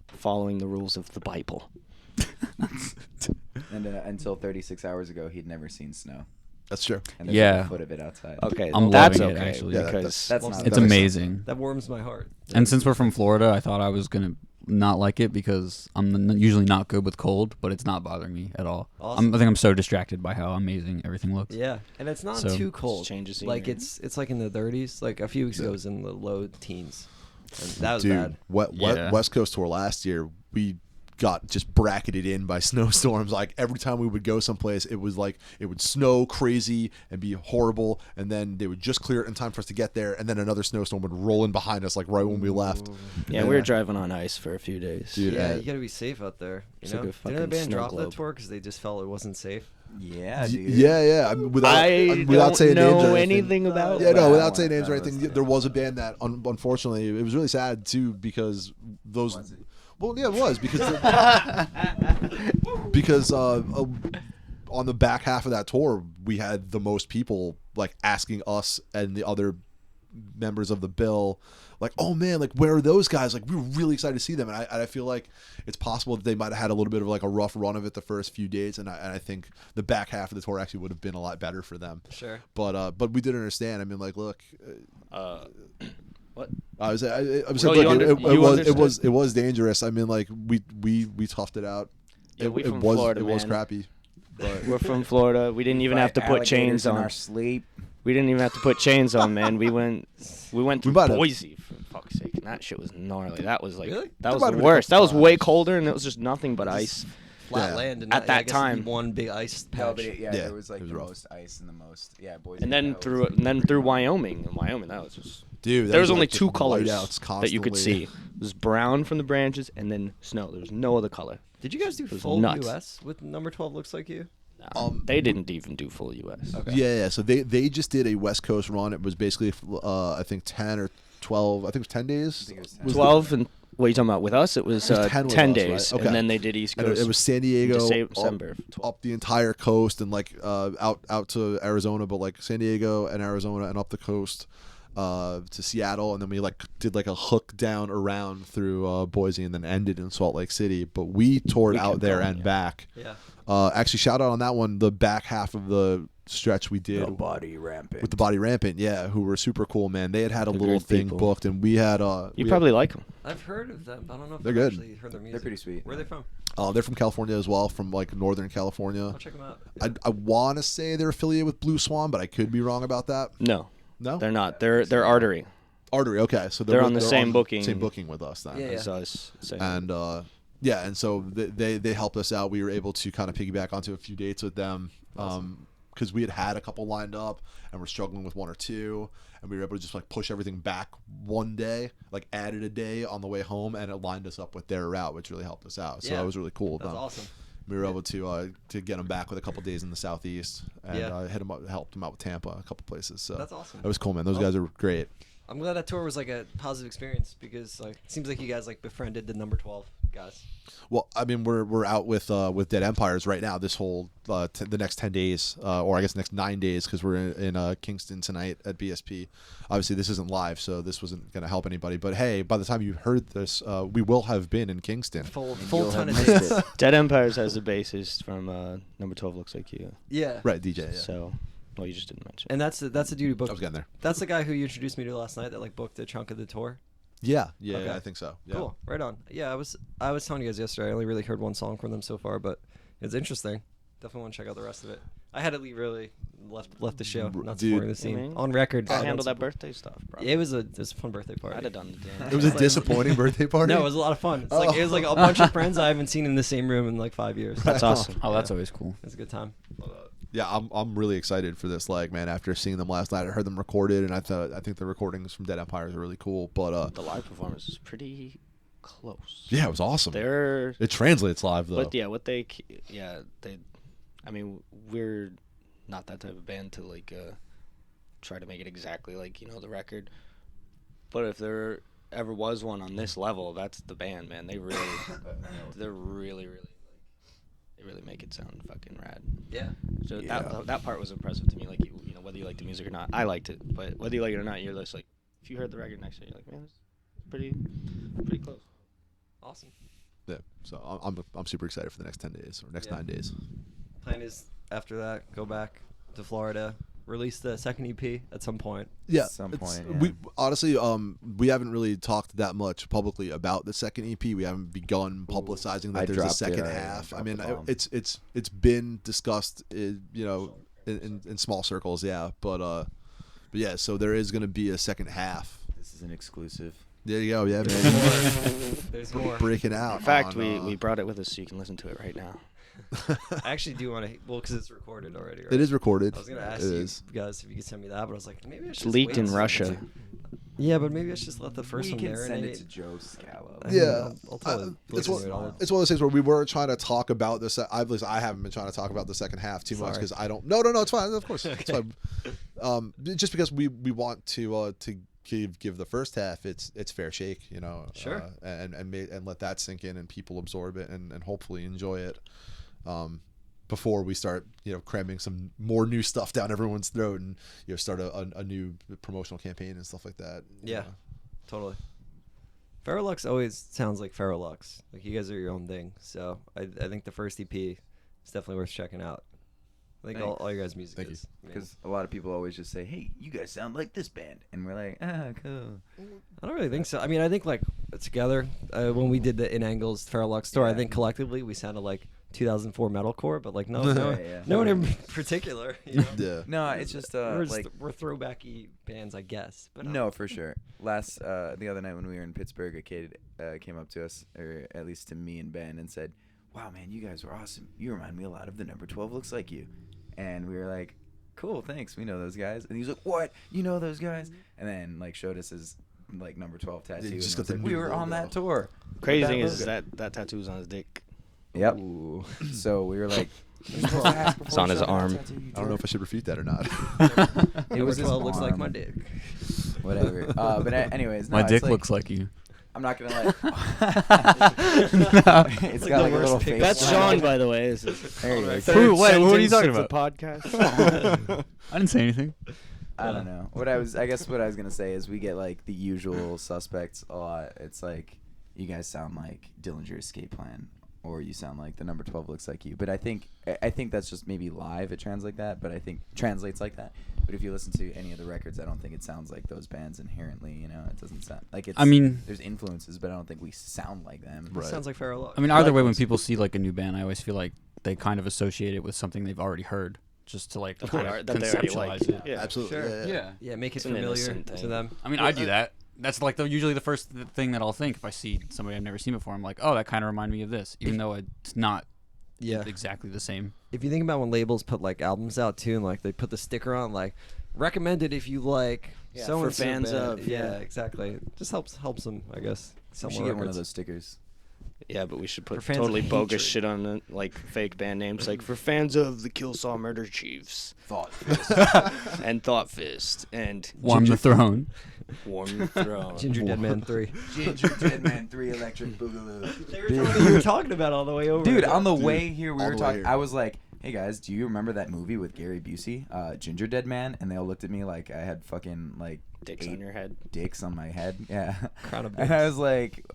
following the rules of the Bible. And until 36 hours ago, he'd never seen snow. That's true. And there's Yeah. like a foot of it outside. Okay, I'm that's loving it, okay actually. Yeah, because That's not. It's That makes amazing. That warms my heart. And since we're from Florida, I thought I was gonna not like it because I'm usually not good with cold, but it's not bothering me at all. Awesome. I think I'm so distracted by how amazing everything looks. Yeah, and it's not So- too cold. changes Like scenery. it's like in the 30s. Like a few weeks ago, it was in the low teens. And that was Dude, bad. Yeah. West Coast tour last year, we got just bracketed in by snowstorms. Like every time we would go someplace, it was like it would snow crazy and be horrible, and then they would just clear it in time for us to get there, and then another snowstorm would roll in behind us like right when we left. Yeah, we were driving on ice for a few days. Dude, Yeah, you gotta be safe out there. You It's know, like a didn't the fucking band snow drop that globe. tour because they just felt it wasn't safe? Yeah, dude. Yeah. I mean, without saying don't names or know anything. anything about. Yeah, no, Well, without saying names or well, anything, let's- there was a band that, unfortunately, it was really sad too because those. Was it? Well, yeah, it was because because on the back half of that tour, we had the most people like asking us and the other members of the bill, like, oh man, like where are those guys? Like we were really excited to see them, and I feel like it's possible that they might have had a little bit of like a rough run of it the first few days, and I think the back half of the tour actually would have been a lot better for them. Sure. But we did understand. I mean, like, look. What? I was Well, look, it was dangerous. I mean, like we toughed it out. Yeah, we it from was Florida, it was man. crappy. But We're from Florida. We didn't even have to put chains in on. our sleep. We didn't even have to put chains on, man. We went to might have- Boise for fuck's sake, and that shit was gnarly. That was like Really? that was might the have been a worst. That couple was way times. colder, and it was just nothing but ice. Flat Yeah. land and At I that guess time. one big ice patch. No, but Yeah, there was like it was the rough. most ice and the most Boise. And then Idaho was, through Wyoming. In Wyoming, that was just. dude, There was like, only just two colors whiteouts that you could constantly. see. It was brown from the branches, and then snow. There was no other color. Did you guys do was full nuts. US with number 12 looks like you? They didn't even do full U.S. Okay. Yeah. So they just did a West Coast run. It was basically I think 10 or 12. I think it was 10 days. I think it was 10. Was 12 and what are you talking about? With us, it was, It was 10 with 10 us, days, right? Okay. and then they did East And Coast. it was San Diego, December. up the entire coast, and like out to Arizona, but like San Diego and Arizona, and up the coast to Seattle, and then we like did like a hook down around through Boise, and then ended in Salt Lake City. But we toured We out kept there going, and yeah. back. Yeah. Actually, shout out on that one. The back half of the stretch we did body rampant. with the Body Rampant, yeah, who were super cool, man. They had a They're little great thing people. booked, and we had You probably like them. I've heard of them, but I don't know if They're I've good. actually heard their music. They're pretty sweet. Where are they from? they're from California as well, from like Northern California. I'll check them out. I want to say they're affiliated with Blue Swan, but I could be wrong about that. No, No, they're not. They're Artery. Artery. Okay, so They're on the same booking. Same booking with us then. Yeah. As us. Same. And yeah, and so they helped us out. We were able to kind of piggyback onto a few dates with them because we had a couple lined up and we're struggling with one or two, and we were able to just like push everything back one day, like added a day on the way home, and it lined us up with their route, which really helped us out. So Yeah. that was really cool. with That's them. awesome. We were able to get them back with a couple days in the southeast, and Yeah. hit them up, helped them out with Tampa, a couple places. So That's awesome. It was cool, man. Those guys are great. I'm glad that tour was like a positive experience because like it seems like you guys like befriended the number 12 guys. Well, I mean, we're out with Dead Empires right now. This whole the next 10 days, or I guess next 9 days, because we're in Kingston tonight at BSP. Obviously, this isn't live, so this wasn't going to help anybody. But hey, by the time you heard this, we will have been in Kingston. Full You'll ton of have dates. missed it. Dead Empires has the bassist from number 12 Looks Like You. Yeah. Right, DJ. Yeah. So, well, you just didn't mention. And that's the dude who I booked. was getting there. That's the guy who you introduced me to last night that like booked a chunk of the tour. Yeah, Okay. I think so. Yeah. Cool. Right on. Yeah, I was telling you guys yesterday. I only really heard one song from them so far, but it's interesting. Definitely want to check out the rest of it. I had to leave early. Left the show. Not Dude. supporting the scene. I mean, On record. Gotta I handle don't that birthday stuff, bro. It was a fun birthday party. I'd have done the damn. It was a Like- disappointing birthday party. No, it was a lot of fun. It's like it was like a bunch of friends I haven't seen in the same room in like 5 years. That's awesome. Oh, that's always cool. It's a good time. Yeah, I'm really excited for this leg, man. After seeing them last night, I heard them recorded, and I think the recordings from Dead Empires are really cool. But The live performance is pretty close. yeah, it was awesome. They're. It translates live though. But yeah, they. I mean, we're not that type of band to like try to make it exactly like the record. But if there ever was one on this level, that's the band, man. They really, they're really they really make it sound fucking rad. Yeah. So Yeah. that part was impressive to me. Like you know, whether you like the music or not, I liked it. But whether you like it or not, you're just like, if you heard the record next to you, you're like, man, it's pretty close. Awesome. Yeah, so I'm super excited for the next 10 days or next Yeah. 9 days. Plan is after that go back to Florida, release the second EP at some point. Yeah, Some it's- point, yeah. we honestly we haven't really talked that much publicly about the second EP. We haven't begun publicizing that I there's a dropped second it. I half. I dropped mean, the bomb. it's been discussed, in small circles, yeah. But yeah, so there is going to be a second half. This is an exclusive. There you go, yeah, man. There's more. Breaking out. In fact, on, we brought it with us so you can listen to it right now. I actually do want to, because it's recorded already. Right? It is recorded. I was gonna ask It you is. guys if you could send me that, but I was like, maybe I should. It's just leaked wait in and send it Russia. to you. Yeah, but maybe I should just let the first we one can marinate. send it to Joe Scallo. I mean, Yeah, I'll totally it's listen one, to it. I'll- it's one of those things where we were trying to talk about this. I haven't been trying to talk about the second half too much Sorry. because I don't. No, it's fine. Of course, it's fine. Just because we want to give the first half its fair shake, you know. Sure. And let that sink in and people absorb it and hopefully enjoy it. Before we start, you know, cramming some more new stuff down everyone's throat and, you know, start a new promotional campaign and stuff like that. you Yeah. know. Totally. Fero Lux always sounds like Fero Lux. Like you guys are your own thing. So I think the first EP is definitely worth checking out. I think all your guys' music Thank you. is. I mean, Because a lot of people always just say, "Hey, you guys sound like this band," and we're like, "Ah, cool." I don't really think so. I mean, I think like together when we did the In Angles Fero Lux tour, I Yeah. think collectively we sounded like 2004 metalcore, but like no Yeah. one in particular. You know? Yeah. No, it's just we're like we're throwbacky bands, I guess. But no, for sure. The other night when we were in Pittsburgh, a kid came up to us, or at least to me and Ben, and said, "Wow, man, you guys were awesome. You remind me a lot of the Number 12 Looks Like You." And we were like, "Cool, thanks. We know those guys." And he was like, "What? You know those guys?" And then like showed us his like Number 12 tattoo. Yeah, And just was got the like, we new were on logo. that tour. Crazy with thing is logo." that tattoo's on his dick. Yep. Ooh. So we were like, "You're supposed to ask before It's on you his show me that arm. tattoo, you I don't know jerk." if I should refute that or not. It was his 12 looks like arm. my dick. Whatever. Anyways, no, My it's dick like- looks like you. I'm not gonna lie. No. It's like got the like a worst little pic. face. That's line. Sean, by the way. There you go. Who? What are you talking about? Podcast. I didn't say anything. I don't know. I guess what I was gonna say is we get like the usual suspects a lot. It's like you guys sound like Dillinger Escape Plan, or you sound like the Number 12 Looks Like You. But I think that's just maybe live it translates like that. But if you listen to any of the records, I don't think it sounds like those bands inherently. You know, it doesn't sound like it's. I mean, there's influences, but I don't think we sound like them. Right. Sounds like Fero Lux. I mean, either way, when people see like a new band, I always feel like they kind of associate it with something they've already heard, just to like That kind they of already like. conceptualize it. Yeah. Absolutely. Sure. Yeah. Yeah, make it It's an familiar innocent to thing. them. I mean, I do that. That's like usually the first thing that I'll think if I see somebody I've never seen before. I'm like, oh, that kind of reminded me of this, even though it's not Yeah. exactly the same. If you think about when labels put like albums out too, and like they put the sticker on, like recommended if you like Yeah, so for and so fans band. of, Yeah, yeah. exactly. Just helps them, I guess. We Sell should more get one of records. those stickers. Yeah, but we should put For fans of totally bogus hatred. shit on it, like fake band names, like for fans of the Killsaw Murder Chiefs Thought. and Thought Fist and Warm the throne. Warm the Throne. Ginger Dead Man 3. Ginger Dead Man 3 Electric Boogaloo. You were talking about all the way over. Dude, on the way here, we all were the way talking. here. I was like, "Hey guys, do you remember that movie with Gary Busey, Ginger Dead Man?" And they all looked at me like I had fucking like Dicks 8 on your head. dicks on my head. Yeah. Crown of And I dicks. was like,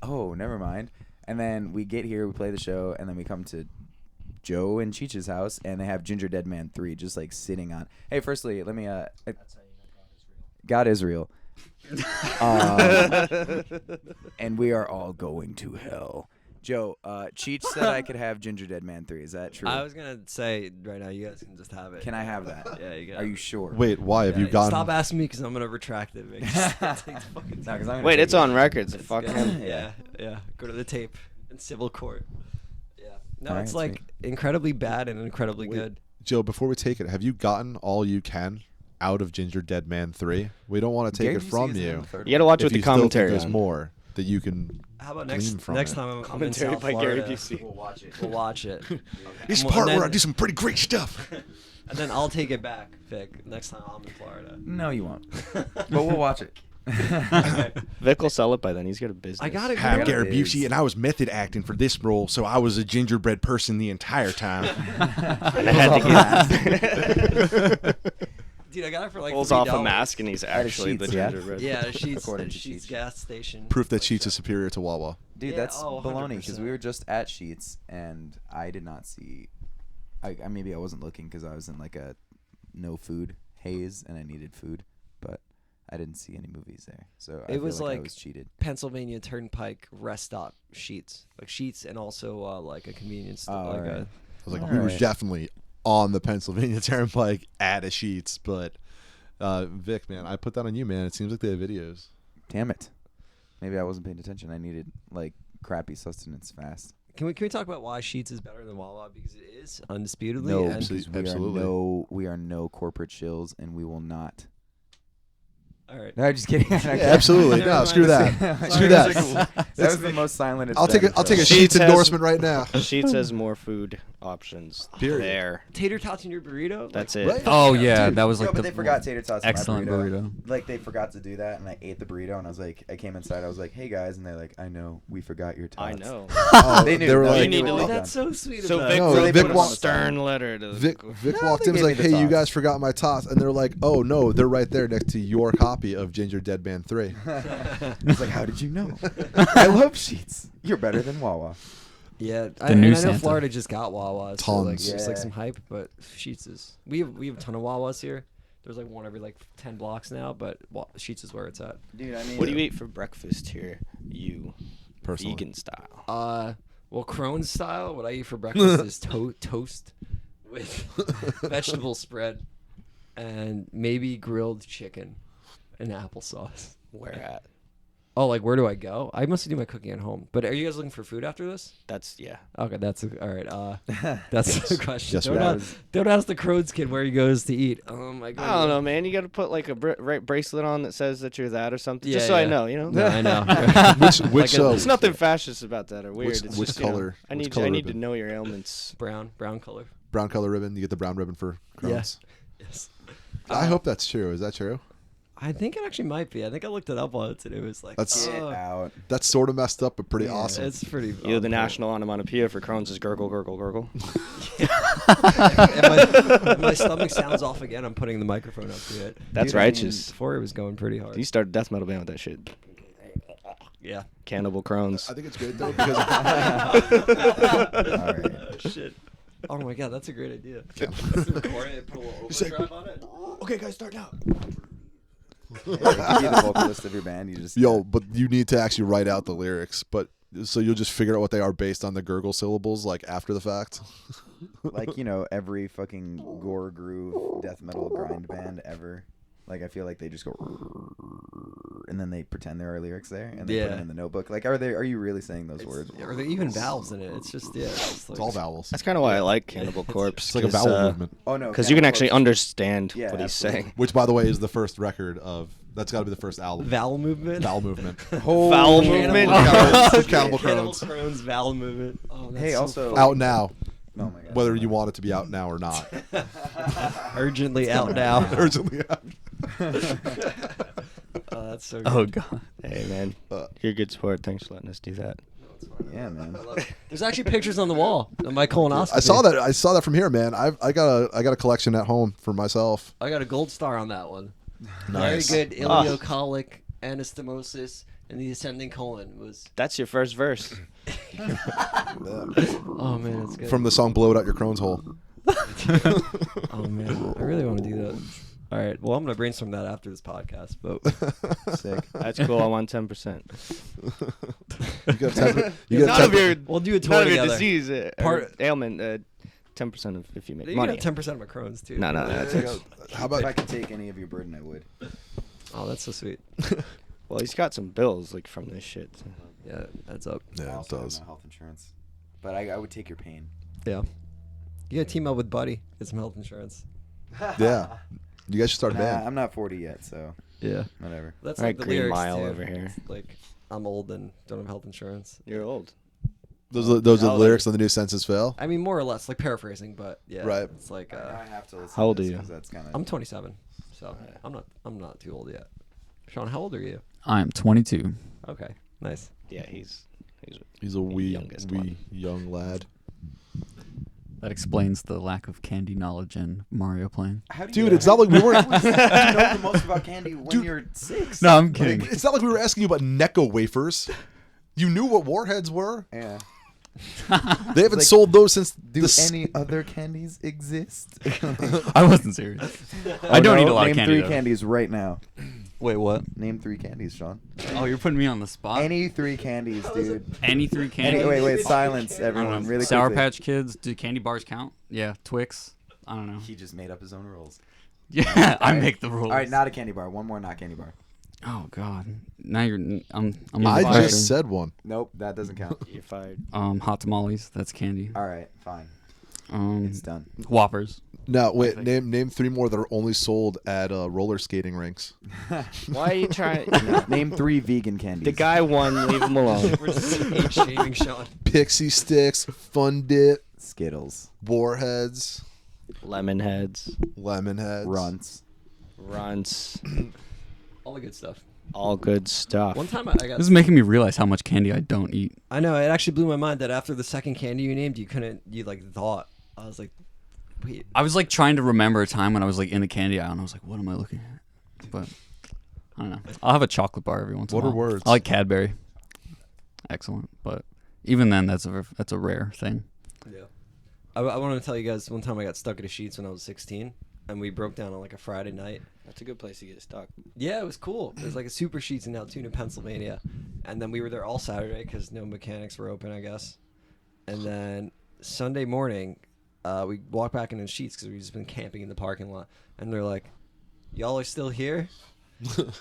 "Oh, never mind." And then we get here, we play the show, and then we come to Joe and Cheech's house, and they have Ginger Dead Man 3 just like sitting on. Hey, firstly, let me. God is real. And we are all going to hell. Joe, Cheech said I could have Ginger Dead Man 3. Is that true? I was gonna say right now, you guys can just have it. Can I have that? Yeah, you got. Are you sure? Wait, why have you Yeah, gotten? Stop asking me because I'm gonna retract it. Man. Just take the fucking No, 'cause I'm gonna Wait, take it's it. on records. It's Fuck good. him. Yeah. Go to the tape in civil court. Yeah. No, All it's right, like incredibly bad and incredibly Wait. good. Joe, before we take it, have you gotten all you can out of Ginger Dead Man 3? We don't want to take Gary it Busey from isn't in you. the third You gotta watch If with the you still think commentary. there's on. more that you can. How about Glean next from next it. time I'm in Commentary South by Gary Florida, Busey. We'll watch it. we'll watch it. This And part then- where I do some pretty great stuff. And then I'll take it back, Vic, next time I'm in Florida. No, you won't. But we'll watch it. Vic will sell it by then. He's got a business. I got it. Hi, I'm Yeah, Gary it is. Busey, and I was method acting for this role, so I was a gingerbread person the entire time. And I had to get Dude, I got it for like pulls $3. off a mask and he's At a actually the Sheetz, yeah? gingerbread. Yeah, Sheetz, According to Sheetz Cheech. gas station. Proof that Sheets is superior to Wawa. Dude, Yeah, that's oh, baloney because 100%. we were just at Sheets and I did not see. I maybe I wasn't looking because I was in like a no food haze and I needed food, but I didn't see any movies there. So I It feel was like I like- was cheated. Pennsylvania Turnpike rest stop Sheetz. Like Sheetz and also like a convenience store. Oh, Like alright. a, I was like, All we were right. definitely on the Pennsylvania Turnpike at a Sheets, but Vic, man, I put that on you, man. It seems like they have videos. Damn it. Maybe I wasn't paying attention. I needed like crappy sustenance fast. Can we talk about why Sheetz is better than Wawa, because it is undisputedly. No, and because Absolutely. we are no corporate shills and we will not All right. No, just kidding. Yeah, absolutely. No, screw that. Screw that. That was the most silent. It's I'll take been, I'll take a so. Sheets Sheets has- endorsement right now. Sheets has more food options. Period. There. Tater tots in your burrito? That's Like, it. Right? Oh yeah, that was Yo, like but the they forgot tater tots. in my excellent burrito. Like they forgot to do that, and I ate the burrito, and I was like, I came inside, I was like, hey guys, and they're like, I know, we forgot your tots. I know. Oh, They knew. they were No, like, You need to what look- they've That's done. so sweet. So of Vic, them. No, wrote Vic a walked- stern letter to Vic No, walked they in and was gave like, me the hey, you tots. guys forgot my tots. And they're like, oh, no, they're right there next to your copy of Ginger Dead Band 3. I was like, how did you know? I love Sheets. You're better than Wawa. Yeah, The new I know Santa. Florida just got Wawas. So like, Tons. there's like Yeah. some hype, but Sheets is we have a ton of Wawas here. There's like one every like 10 blocks now, but Sheets is where it's at. Dude, I mean, What do you eat for breakfast here? You. Personally. Vegan style. Well, Crohn's style, what I eat for breakfast is toast with vegetable spread and maybe grilled chicken and applesauce. Where at? Oh, like where do I go? I mostly do my cooking at home. But are you guys looking for food after this? That's, yeah. Okay, all right. That's the question. Yes, we are. Don't ask the Crohn's kid where he goes to eat. Oh my god. I don't know, man. You got to put like a bracelet on that says that you're that or something. Yeah, just so I yeah. know, you know? No, I know. Which There's nothing fascist about that or weird. It's which just, you know, color- I which need color I need ribbon? to know your ailments. brown color. Brown color ribbon. You get the brown ribbon for Crohn's. Yes. I hope that's true. Is that true? I think it actually might be. I think I looked it up once and it was like, That's- Get oh, out. That's sort of messed up, but pretty Yeah. awesome. it's pretty. You know, the national onomatopoeia for Crohn's is gurgle, gurgle, gurgle. If my stomach sounds off again, I'm putting the microphone up to it. That's Dude, I mean, righteous. Before it was going pretty hard. You started a death metal band with that shit. Yeah. Cannibal Crohn's. I think it's great though because All right. Oh, shit. Oh my god, that's a great idea. Let's record it, put a little overdrive on it. Okay, guys, start now. Yeah, like, you be the vocalist of your band. You just but you need to actually write out the lyrics. But so you'll just figure out what they are based on the gurgle syllables, like after the fact. like every fucking gore groove death metal grind band ever. Like I feel like they just go and then they pretend there are lyrics there and they put them Yeah. in the notebook. Like are you really saying those words? Are there even vowels in it? It's just It's all vowels. That's kind of why I like Cannibal Corpse. It's like a vowel movement. Oh no, Because you can Cannibal actually Corpse- understand Yeah, what he's absolutely. saying. Which, by the way, is the first record of. That's got to be the first album. Vowel movement. Vowel movement. Holy Vowel shit. movement? Cannibal Cannibal Crohn's. Crohn's vowel movement. Oh, that's Hey, so also- funny. Out now. Oh my god. Whether you want it to be out now or not. urgently out now. Urgently out. Oh, that's so good. Oh god. Hey, man. Uh, You're a good sport. Thanks for letting us do that. Yeah, man. There's actually pictures on the wall of my colonoscopy. I saw that. I saw that from here, man. I got a collection at home for myself. I got a gold star on that one. Nice. Very good ileocolic anastomosis in the ascending colon was. That's your first verse. Oh man, it's good. From the song "Blow It Out Your Crohn's Hole." Oh man, I really want to do that. All right, well I'm gonna brainstorm that after this podcast. But Sick. That's cool. I want 10%. You got 10. You got None of 10. your we'll do a tour none of your together. disease Part- or ailment. 10% of if you make You money. got 10% of my Crohn's too. No, no, that's it. How If I about could take any of your burden, I would. Oh, that's so sweet. Well, he's got some bills like from this shit. Yeah, that's up. I Yeah, it also have does. no health insurance, but I would take your pain. Yeah. You gotta team up with Buddy. Get some health insurance. Yeah. You guys should start a Nah, band. I'm not 40 yet, so Yeah. whatever. That's All like right, the Green lyrics Mile too. over here. It's like I'm old and don't have health insurance. You're old. Those are the Oh, lyrics on the new Census Fail. I mean, more or less, like paraphrasing, but yeah. Right. It's like Now I have to listen. How old to are this you? 'cause That's kind of. I'm 27, so I'm not too old yet. Sean, how old are you? I'm 22. Okay, nice. Yeah, he's He's a wee youngest one. young lad. That explains the lack of candy knowledge in Mario playing. How do Dude, it's not like we weren't. you know the most about candy when Dude. you're 6. No, I'm kidding. It's not like we were asking you about Necco wafers. You knew what warheads were. Yeah. They haven't Like, sold those since Do any other candies exist? I wasn't serious. I don't eat a lot of Name candy. 3 though. candies right now. Wait, what? Name 3 candies, Sean. Oh, you're putting me on the spot. Any 3 candies, dude. Any 3 candy? Wait, silence, I don't everyone. know. Really Sour quickly. Patch Kids. Do candy bars count? Yeah. Twix. I don't know. He just made up his own rules. Yeah, I Alright. make the rules. All right, not a candy bar. One more, not candy bar. Oh God. Now you're. I'm I on fire. just said one. Nope, that doesn't count. You're fired. Hot tamales. That's candy. All right, fine. Um, It's done. Whoppers. No, wait. Name 3 more that are only sold at roller skating rinks. Why are you trying? Name 3 vegan candies. The guy won. Leave him alone. We're just age shaming Sean. Pixie sticks, Fun Dip, Skittles. Warheads, Lemon heads, Lemon Heads, runts, All the good stuff. all good stuff. One time I got. This is making me realize how much candy I don't eat. I know, it actually blew my mind that after the second candy you named, you like thought. I was like, wait. I was like trying to remember a time when I was like in a candy aisle and I was like, what am I looking at? But I don't know. I'll have a chocolate bar every once in a while. What are words? I like Cadbury. Excellent, but even then, that's a rare thing. Yeah. I wanted to tell you guys one time I got stuck at a Sheetz when I was 16, and we broke down on like a Friday night. That's a good place to get stuck. Yeah, it was cool. It was like a super Sheetz in Altoona, Pennsylvania, and then we were there all Saturday because no mechanics were open, I guess. And then Sunday morning, we walked back into Sheetz because we'd just been camping in the parking lot, and they're like, "Y'all are still here?"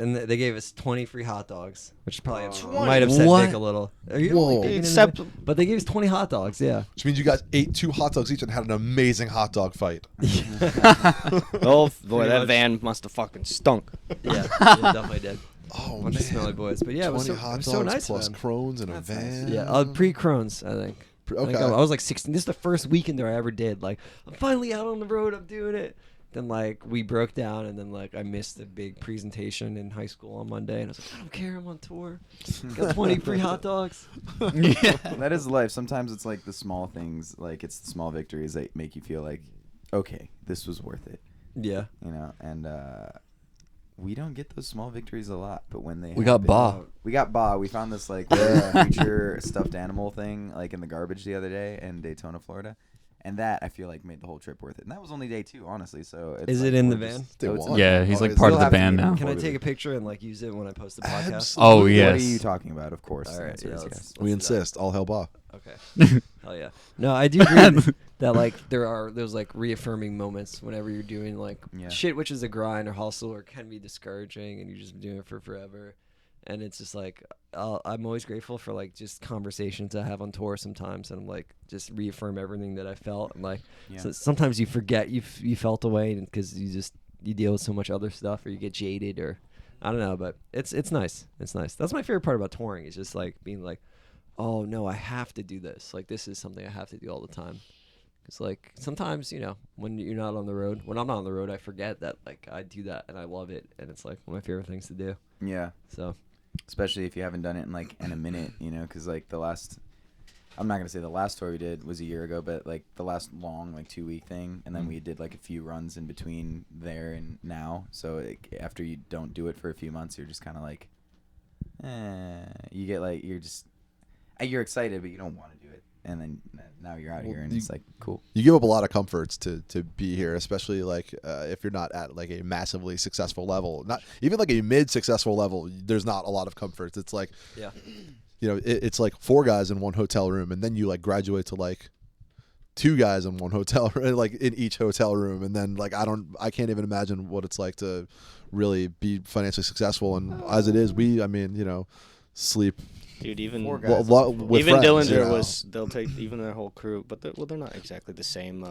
And they gave us 20 free hot dogs, which probably might have set What? Vic a little. Are you Whoa. like digging into Except- that? But they gave us 20 hot dogs, yeah. Which means you guys ate 2 hot dogs each and had an amazing hot dog fight. Oh boy, Pretty that much. van must have fucking stunk. Yeah, definitely did. Oh, Bunch man. of smelly boys, but yeah, it 20 was so, hot it was dogs so nice. plus of them. crones in a That's van. nice. Yeah, pre-Crohn's, I think. I think Okay. I was like 16. This is the first weekend that I ever did. Like, I'm finally out on the road. I'm doing it. Then like we broke down, and then like I missed the big presentation in high school on Monday, and I was like, I don't care. I'm on tour. Got 20 free hot dogs. Yeah. That is life. Sometimes it's like the small things, like it's the small victories that make you feel like, okay, this was worth it. Yeah. You know, and we don't get those small victories a lot, but when they We got happen- Ba. We got Ba. We found this like future stuffed animal thing like in the garbage the other day in Daytona, Florida. And that I feel like made the whole trip worth it. And that was only day 2, honestly. So it's Is like it in we're the just- van? Day oh, it's in one. the Yeah, van. he's like Always. part of You'll the have to band get it now. Can I before take we- a picture and like use it when I post the podcast? Absolutely. Oh, yes. What are you talking about? Of course. All the right, answer yeah, is let's- yes. We do that. insist. All hell bah. Okay. Hell yeah. No, I do agree that like there are those like reaffirming moments whenever you're doing like Yeah. shit which is a grind or hustle or can be discouraging and you've just been doing it for forever. And it's just like I'm always grateful for like just conversations I have on tour sometimes, and I'm like just reaffirm everything that I felt. And like Yeah. so sometimes you forget you felt away because you deal with so much other stuff or you get jaded or I don't know, but it's nice. It's nice. That's my favorite part about touring is just like being like, oh no, I have to do this. Like this is something I have to do all the time. Because like sometimes when you're not on the road, when I'm not on the road, I forget that like I do that and I love it, and it's like one of my favorite things to do. Yeah. So Especially if you haven't done it in a minute, because like I'm not gonna say the last tour we did was a year ago, but like the last long like 2-week thing, and then we did like a few runs in between there and now. So after you don't do it for a few months, you're just kind of like, you get like you're excited, but you don't want to do it, and then now you're out here, and it's like cool. You give up a lot of comforts to be here, especially like if you're not at like a massively successful level. Not even like a mid-successful level. There's not a lot of comforts. It's like, yeah, it's like 4 guys in one hotel room, and then you like graduate to like 2 guys in one hotel, like in each hotel room, and then like I can't even imagine what it's like to really be financially successful. And as it is, sleep. Dude, even Four guys. With even friends, Dillinger they'll take even their whole crew, but they're not exactly the same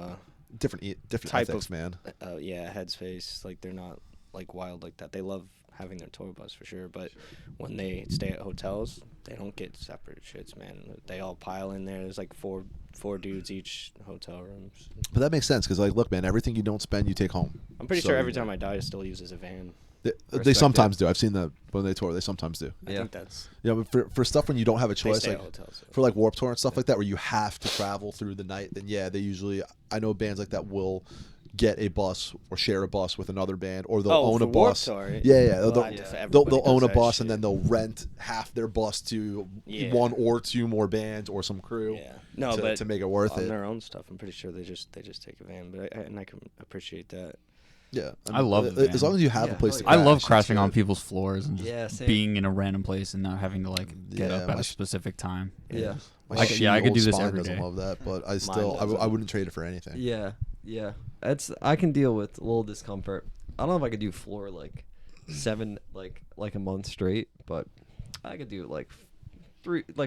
different type ethics, of man. headspace. Like they're not like wild like that. They love having their tour bus for sure, but when they stay at hotels, they don't get separate shits, man. They all pile in there. There's like four dudes each hotel rooms. But that makes sense because, like, look, man, everything you don't spend, you take home. I'm pretty So, sure every time I die, it still uses a van. They Respect sometimes do. I've seen that when they tour. They sometimes do. I think that's But for stuff when you don't have a they choice, stay like at hotels. for like Warped Tour and stuff like that, where you have to travel through the night, then yeah, they usually. I know bands like that will get a bus or share a bus with another band, or they'll own for a Warped bus. Tour, Yeah. well, They'll, everybody they'll does own a that bus shit. and then they'll rent half their bus to Yeah. 1 or 2 more bands or some crew. Yeah. No, to, but to make it worth on it. their own stuff, I'm pretty sure they just take a van. But I can appreciate that. Yeah, I love the as van. long as you have Yeah, a place to. hell yeah. I love crash, crashing it's on good. people's floors and just Yeah, same. being in a random place and not having to like get Yeah, up at my a sh- specific time. Yeah. My I could- yeah, I could old do this spine every doesn't day. love that, but I Mine still doesn't. I wouldn't trade it for anything. Yeah. I can deal with a little discomfort. I don't know if I could do floor like 7 like a month straight, but I could do it like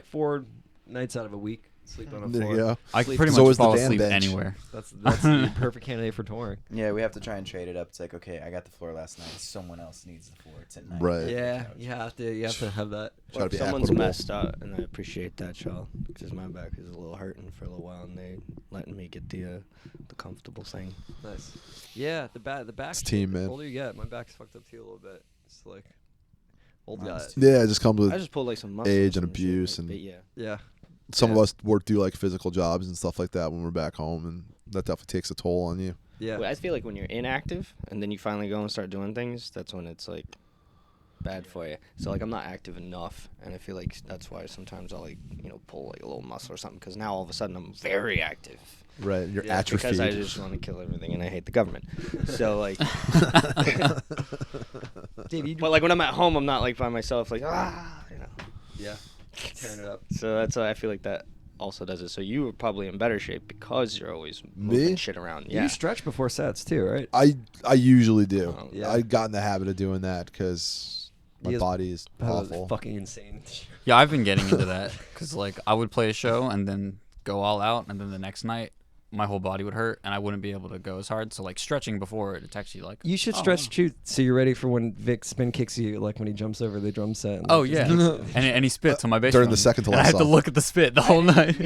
4 nights out of a week. Sleep on a There floor. you go. I can Sleep- pretty So much is the fall Dan asleep bench. anywhere. That's the perfect candidate for touring. Yeah, we have to try and trade it up. It's like, okay, I got the floor last night. Someone else needs the floor tonight. Right. Yeah, you have to have that. Try to If be someone's equitable. messed up, and I appreciate that, y'all, because my back is a little hurting for a little while, and they letting me get the comfortable thing. Nice. Yeah, the back. It's team, man. The older you get, my back's fucked up too a little bit. It's like old guy. Mine's Yeah, it just comes with I just pulled like some muscles age and shit, abuse like, and- but yeah. Yeah. some of Yeah. us do like physical jobs and stuff like that when we're back home, and that definitely takes a toll on you. Yeah. Well, I feel like when you're inactive and then you finally go and start doing things, that's when it's like bad for you. So like I'm not active enough, and I feel like that's why sometimes I'll like pull like a little muscle or something, because now all of a sudden I'm very active. Right, you're Yeah, atrophied. Because I just want to kill everything and I hate the government. So like, but like when I'm at home, I'm not like by myself, like Yeah. Tearing it up. So that's why I feel like that also does it. So you were probably in better shape because you're always Me? moving shit around. Yeah. You stretch before sets too, right? I usually do. Oh, yeah. I got in the habit of doing that because my He is- body is awful. Fucking insane. Yeah, I've been getting into that because like I would play a show and then go all out, and then the next night my whole body would hurt and I wouldn't be able to go as hard. So like stretching before it's actually like You should oh, stretch too, so you're ready for when Vic spin kicks you, like when he jumps over the drum set. And Oh like, yeah, just- and he spits on my bass During drum. the second to and I last had to song. look at the spit the whole night.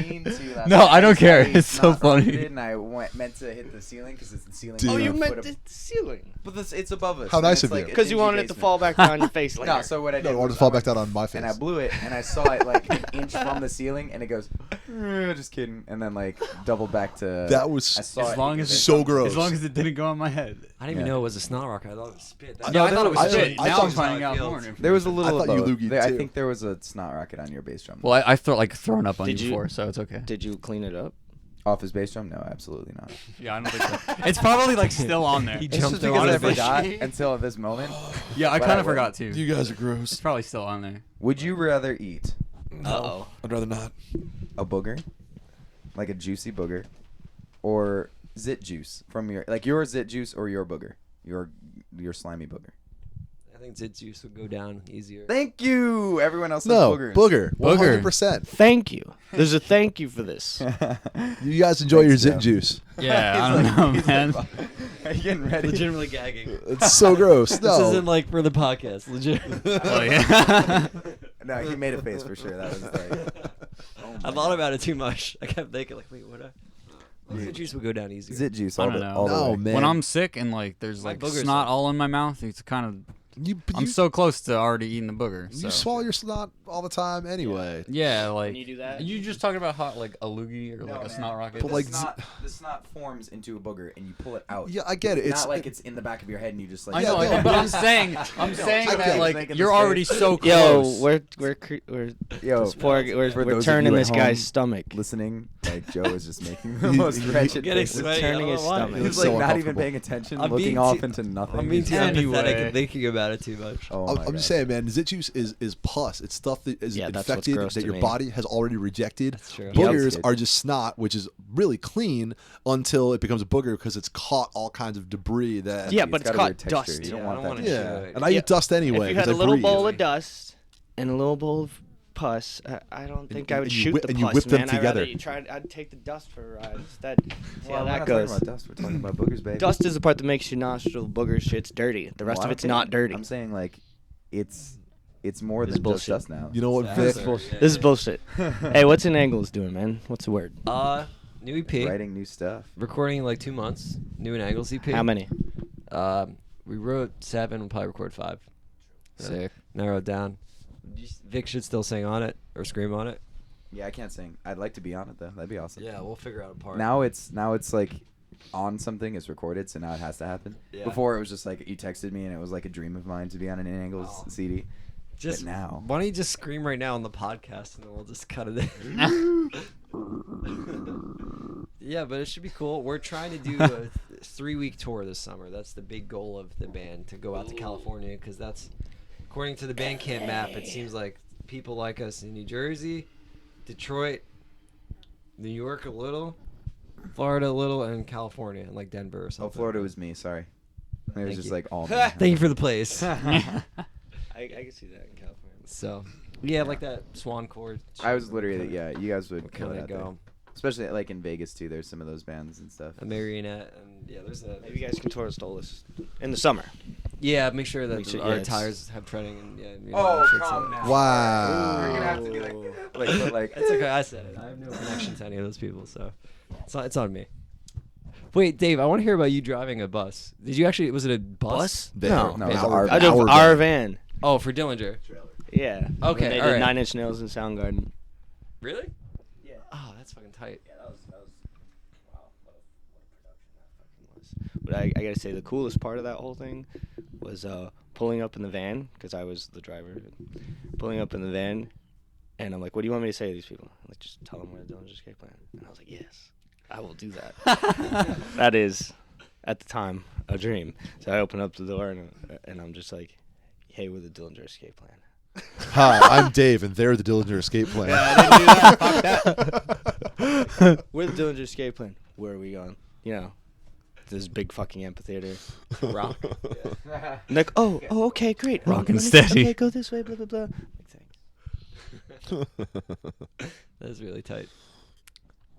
No, I don't care. It's so funny. And I meant to hit the ceiling because it's the ceiling. Dude. Oh, is you a meant foot the ceiling. But it's above us. How and nice it's of you. like a Because you dingy wanted it to basement. fall back down your face. Like No, that. so what I did No, I wanted was to fall I back went- down on my face. and I blew it, and I saw it like an inch from the ceiling, and it goes, just kidding, and then like doubled back to. That was I saw As it long because as it's so on- gross. As long as it didn't go on my head. I didn't even Yeah. know it was a snot rocket. I thought it was spit. That's- No, I thought it was I spit. thought- I Now thought- I'm finding out feels. more. There was a little. I thought you of both. loogied I too. think there was a snot rocket on your bass drum. Well, I thrown up on Did you you- before, so it's okay. Did you clean it up? Off his bass drum? No, absolutely not. Yeah, I don't think so. It's probably like still on there. He It's jumped just because on I the bass. forgot until this moment. Yeah, I But kind I of forgot too. You guys are It's gross. probably still on there. Would you rather eat Uh-oh. I'd rather not. a booger, like a juicy booger, or zit juice from your zit juice or your booger, your slimy booger? I think zit juice would go down easier. Thank you. Everyone else No, says boogers. booger. Booger. 100%. Thank you. There's a thank you for this. You guys enjoy your Thanks, zit Joe. juice. Yeah, I don't know, He's man. like, are you getting ready? Legitimately gagging. It's so gross. This No. isn't like for the podcast. Legit. Oh, yeah. No, he made a face for sure. That was like. Oh I my thought God. about it too much. I kept thinking like, wait, what? Zit juice would go down easier. Zit juice I all don't the know. all the No, way. man. When I'm sick and like there's My like boogers snot are- all in my mouth, it's kind of But I'm so close to already eating the booger. You So. swallow your snot all the time anyway. Yeah, like When you do that? You just talking about hot like a loogie or No, like a man. snot rocket? But The like snot forms into a booger and you pull it out. Yeah, I get it. It's not like it's in the back of your head and you just like. I Yeah, know, no, but but I'm saying I that get it. like Making you're the already face. so Yo, close. we're Yo, this poor, we're for those of turning you at this guy's home stomach. listening, like Joe is just making the He- most he- wretched Getting faces. sweaty. turning I don't his know why. stomach. He was It's so like not even uncomfortable. paying attention, I'm looking being off too- into nothing. I'm being too Anyway. empathetic and thinking about it too much. Oh I'm my just God. saying, man. Zit juice is pus. It's stuff that is Yeah, that's what's infected gross that to your me. body has already rejected. That's true. Yeah, I was Boogers scared. are just snot, which is really clean until it becomes a booger because it's caught all kinds of debris that. Yeah, It's but it's got a caught weird texture. dust. You don't Yeah, I want don't that. wanna to- Yeah, Sure. and I Yeah. eat dust anyway. If you 'cause had a I little breathe. bowl of dust and a little bowl of pus, I don't think I would and you shoot whip- the and you pus, whip them man. together. I'd take the dust for a ride instead. See Well, how we're that not goes. talking about dust. We're talking about boogers, baby. Dust is the part that makes your nostril boogers shit's dirty. The rest Well, I of don't it's think- not dirty. I'm saying like it's more This than is bullshit. just dust now. You know what, Yeah, Vic? that's bullshit. This is bullshit. Hey, what's an Angles doing, man? What's the word? New EP. Writing new stuff. Recording in like 2 months. New and Angles EP. How many? We wrote 7. We'll probably record 5. Sick. Narrow it down. Vic should still sing on it or scream on it. Yeah, I can't sing. I'd like to be on it though. That'd be awesome. Yeah, we'll figure out a part. Now it's like on something. It's recorded, so now it has to happen. Yeah. Before it was just like you texted me and it was like a dream of mine to be on an In Angles Oh. CD. just but now. Why don't you just scream right now on the podcast and then we'll just cut it in. Yeah, but it should be cool. We're trying to do a 3-week tour this summer. That's the big goal of the band, to go out to California, because that's, according to the Bandcamp map, it seems like people like us in New Jersey, Detroit, New York a little, Florida a little, and California, and like Denver or Oh, something. Florida was me. Sorry. It was Thank just you. like all. me. Thank you for the place. I can see that in California. So, yeah, like that Swan Chord. I was literally, you guys would kill Kind that of there. go. Especially like in Vegas too. There's some of those bands and stuff. A marionette, and yeah, there's a. Maybe you guys can tour Stolas in the summer. Yeah, make sure that Make sure- our yeah, it's- tires have treading, and yeah. You know, Oh, make sure it's calm not- down. Wow. We're gonna have to be like It's okay. I said it. I have no connection to any of those people, so it's on me. Wait, Dave, I want to hear about you driving a bus. Did you actually? Was it a bus? There. No, it's Our- I drove our our van. van. Oh, for Dillinger. Yeah. Okay, They all did right. 9 Inch Nails in Soundgarden. Yeah. Yeah. Oh, that's fucking tight. Yeah, that was wow, what a production that fucking was. But I gotta say, the coolest part of that whole thing was pulling up in the van, because I was the driver. Pulling up in the van, and I'm like, "What do you want me to say to these people?" I'm like, "Just tell them we're the Dillinger Escape Plan." And I was like, "Yes, I will do that." That is, at the time, a dream. So I open up the door and I'm just like, "Hey, we're the Dillinger Escape Plan." Hi, I'm Dave, and they're the Dillinger Escape Plan. We're the Dillinger Escape Plan. Where are we going? You know, this big fucking amphitheater. Rock. And like, oh, okay, great. Rockin' let me- steady. Okay, go this way, blah, blah, blah. Like, thanks. That's really tight.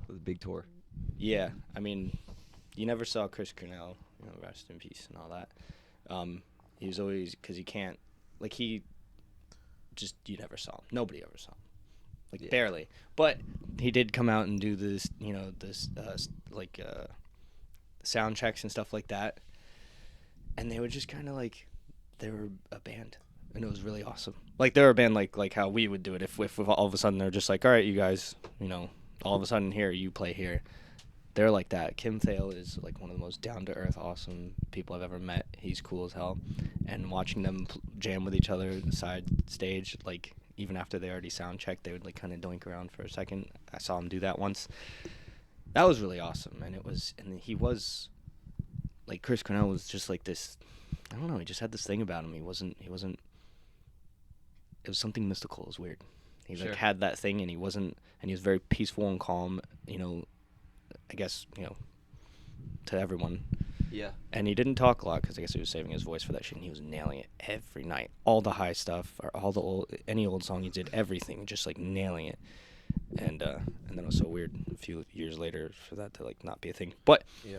It was a big tour. Yeah, I mean, you never saw Chris Cornell, rest in peace and all that. He was always, because he can't, like, you never saw him. Nobody ever saw him. Like, Yeah. barely. But he did come out and do this, sound checks and stuff like that. And they were just kind of like, they were a band. And it was really awesome. Like, they were a band like how we would do it if all of a sudden they're just like, all right, you guys, all of a sudden here, you play here. They're like that. Kim Thale is like one of the most down-to-earth, awesome people I've ever met. He's cool as hell. And watching them jam with each other at the side stage, like, even after they already sound checked, they would like kind of doink around for a second. I saw him do that once. That was really awesome. And he was, like, Chris Cornell was just like this, I don't know, he just had this thing about him. He wasn't, it was something mystical. It was weird. He Sure. like had that thing, and he was very peaceful and calm, I guess, to everyone. Yeah. And he didn't talk a lot because I guess he was saving his voice for that shit, and he was nailing it every night. All the high stuff, or any old song he did, everything, just like nailing it. And then it was so weird a few years later for that to like not be a thing. But Yeah.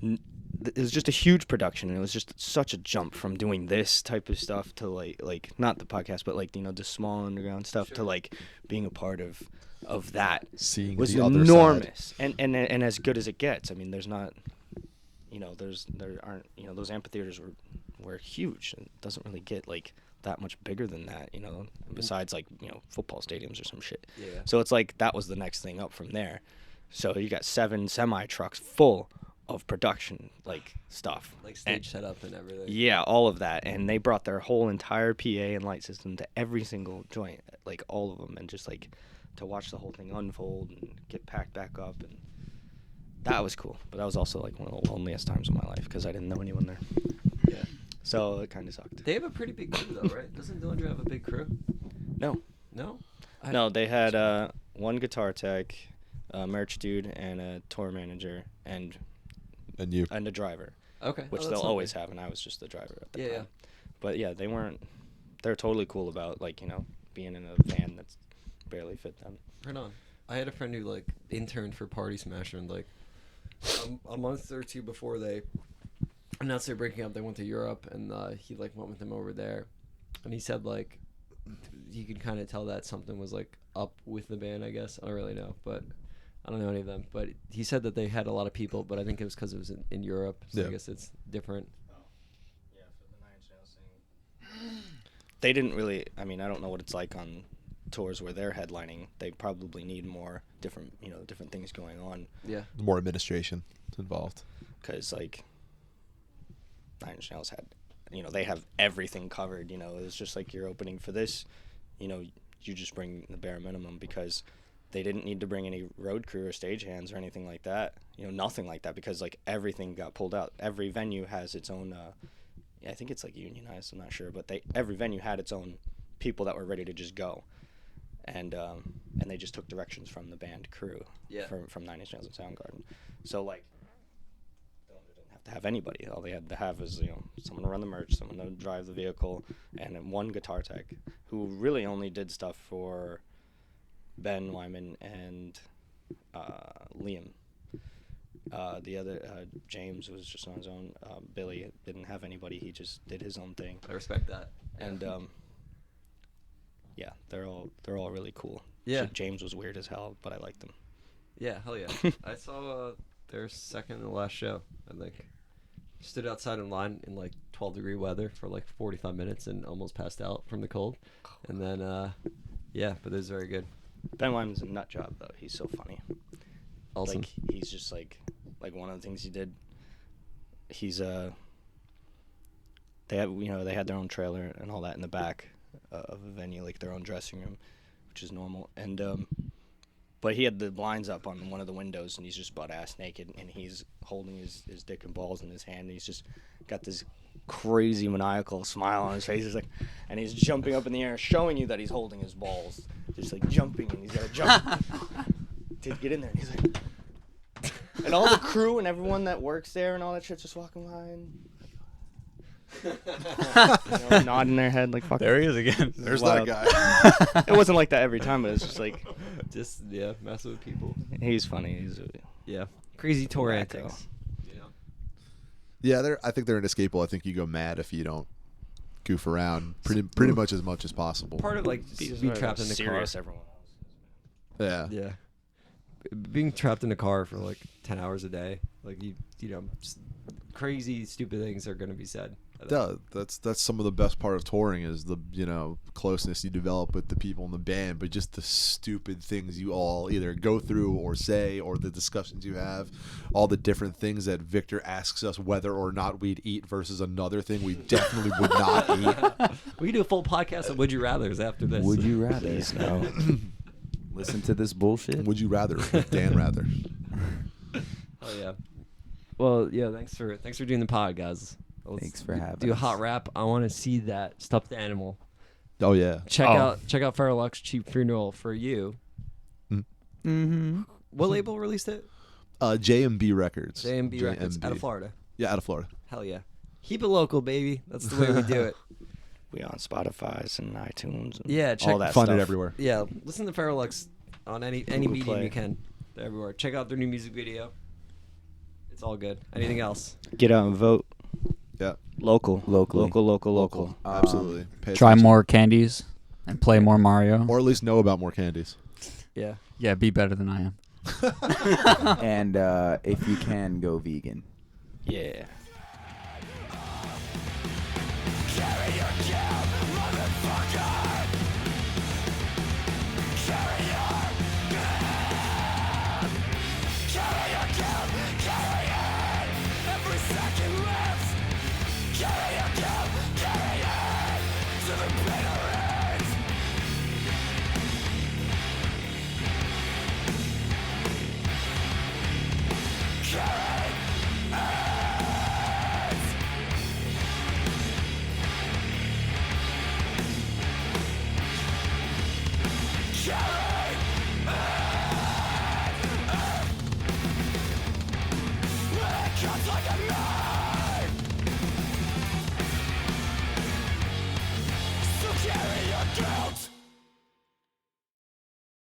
it was just a huge production, and it was just such a jump from doing this type of stuff to like not the podcast, but like the small underground stuff to like being a part of that. Seeing Was the other side. enormous, and as good as it gets. I mean, there's not, there aren't, those amphitheaters were huge, and it doesn't really get like that much bigger than that, besides like football stadiums or some shit. Yeah. So it's like that was the next thing up from there. So you got 7 semi trucks full of production like stuff, Like stage setup and everything. yeah, all of that, and they brought their whole entire PA and light system to every single joint, like all of them, and just like to watch the whole thing unfold and get packed back up, and that was cool. But that was also like one of the loneliest times of my life because I didn't know anyone there, Yeah. so it kind of sucked. They have a pretty big crew though, right? Doesn't Dillinger have a big crew? No, No. no, they had one guitar tech, a merch dude, and a tour manager, and And a driver, Okay. which Oh, they'll that's always lovely. have, and I was just the driver at the Yeah, time. yeah. But yeah, they're totally cool about like being in a van that's barely fit them. Right on. I had a friend who like interned for Party Smasher, and like a month or two before they announced they're breaking up, they went to Europe, and he like went with them over there, and he said like you could kind of tell that something was like up with the band. I guess I don't really know, but I don't know any of them. But he said that they had a lot of people, but I think it was because it was in Europe, so Yeah. I guess it's different. Yeah, for the 9 Inch Nails thing. They didn't really. I mean, I don't know what it's like on tours where they're headlining. They probably need more different things going on, Yeah. more administration involved. because like 9 Inch Nails had, they have everything covered. It's just like you're opening for this, you just bring the bare minimum because they didn't need to bring any road crew or stagehands or anything like that. Nothing like that, because like everything got pulled out. Every venue has its own. I think it's like unionized. I'm not sure, but every venue had its own people that were ready to just go, and they just took directions from the band crew. Yeah. From 9 Inch Nails and Soundgarden. So like, Dillinger didn't have to have anybody. All they had to have is, someone to run the merch, someone to drive the vehicle, and then one guitar tech who really only did stuff for Ben Wyman and Liam. The other James was just on his own. Billy didn't have anybody; he just did his own thing. I respect that. And yeah, they're all really cool. Yeah. James was weird as hell, but I liked him. Yeah, hell yeah. I saw their second to last show. I think stood outside in line in like 12-degree weather for like 45 minutes and almost passed out from the cold. And then yeah, but it was very good. Ben Wyman's a nut job though. He's so funny. Awesome. Like he's just like one of the things he did. He's they had their own trailer and all that in the back of the venue, like their own dressing room, which is normal. And but he had the blinds up on one of the windows, and he's just butt ass naked, and he's holding his dick and balls in his hand, and he's just got this crazy maniacal smile on his face. He's like, and he's jumping up in the air, showing you that he's holding his balls, just like jumping, and he's got to jump to get in there. And he's like, and all the crew and everyone that works there and all that shit's just walking by and nodding their head like, fuck. There he is again. There's wild. that guy. It wasn't like that every time, but it's just like, Just messing with people. he's funny. He's Yeah, crazy tour Wacko. antics. Yeah, I think they're inescapable. I think you go mad if you don't goof around pretty much as possible. Part of like being trapped in the car. serious, everyone. Yeah. Yeah. Being trapped in a car for like 10 hours a day, like crazy, stupid things are going to be said. Duh, that's some of the best part of touring is the closeness you develop with the people in the band, but just the stupid things you all either go through or say, or the discussions you have, all the different things that Victor asks us whether or not we'd eat versus another thing we definitely would not eat. We can do a full podcast of Would You Rathers after this. Would you rather? Please, no. Listen to this bullshit. Would you rather? With Dan Rather. Oh yeah. Well, yeah. Thanks for doing the pod, guys. Thanks for having Do a us. hot rap. I want to see that stuffed animal. Oh yeah. Check out Fero Lux Cheap Funeral for you. Mm-hmm. What label released it? J&B Records. JMB Records out of Florida. Yeah, out of Florida. Hell yeah. Keep it local, baby. That's the way we do it. We on Spotify and iTunes. And Yeah, check all that Find stuff. it everywhere. Yeah, listen to Fero Lux on any Google medium Play. you can. They're everywhere. Check out their new music video. It's all good. Anything else? Get out and vote. Yeah. Locally. Local. Absolutely. Pay Try attention. more candies and play more Mario. Or at least know about more candies. Yeah. Yeah, be better than I am. And if you can, go vegan. Yeah. Carry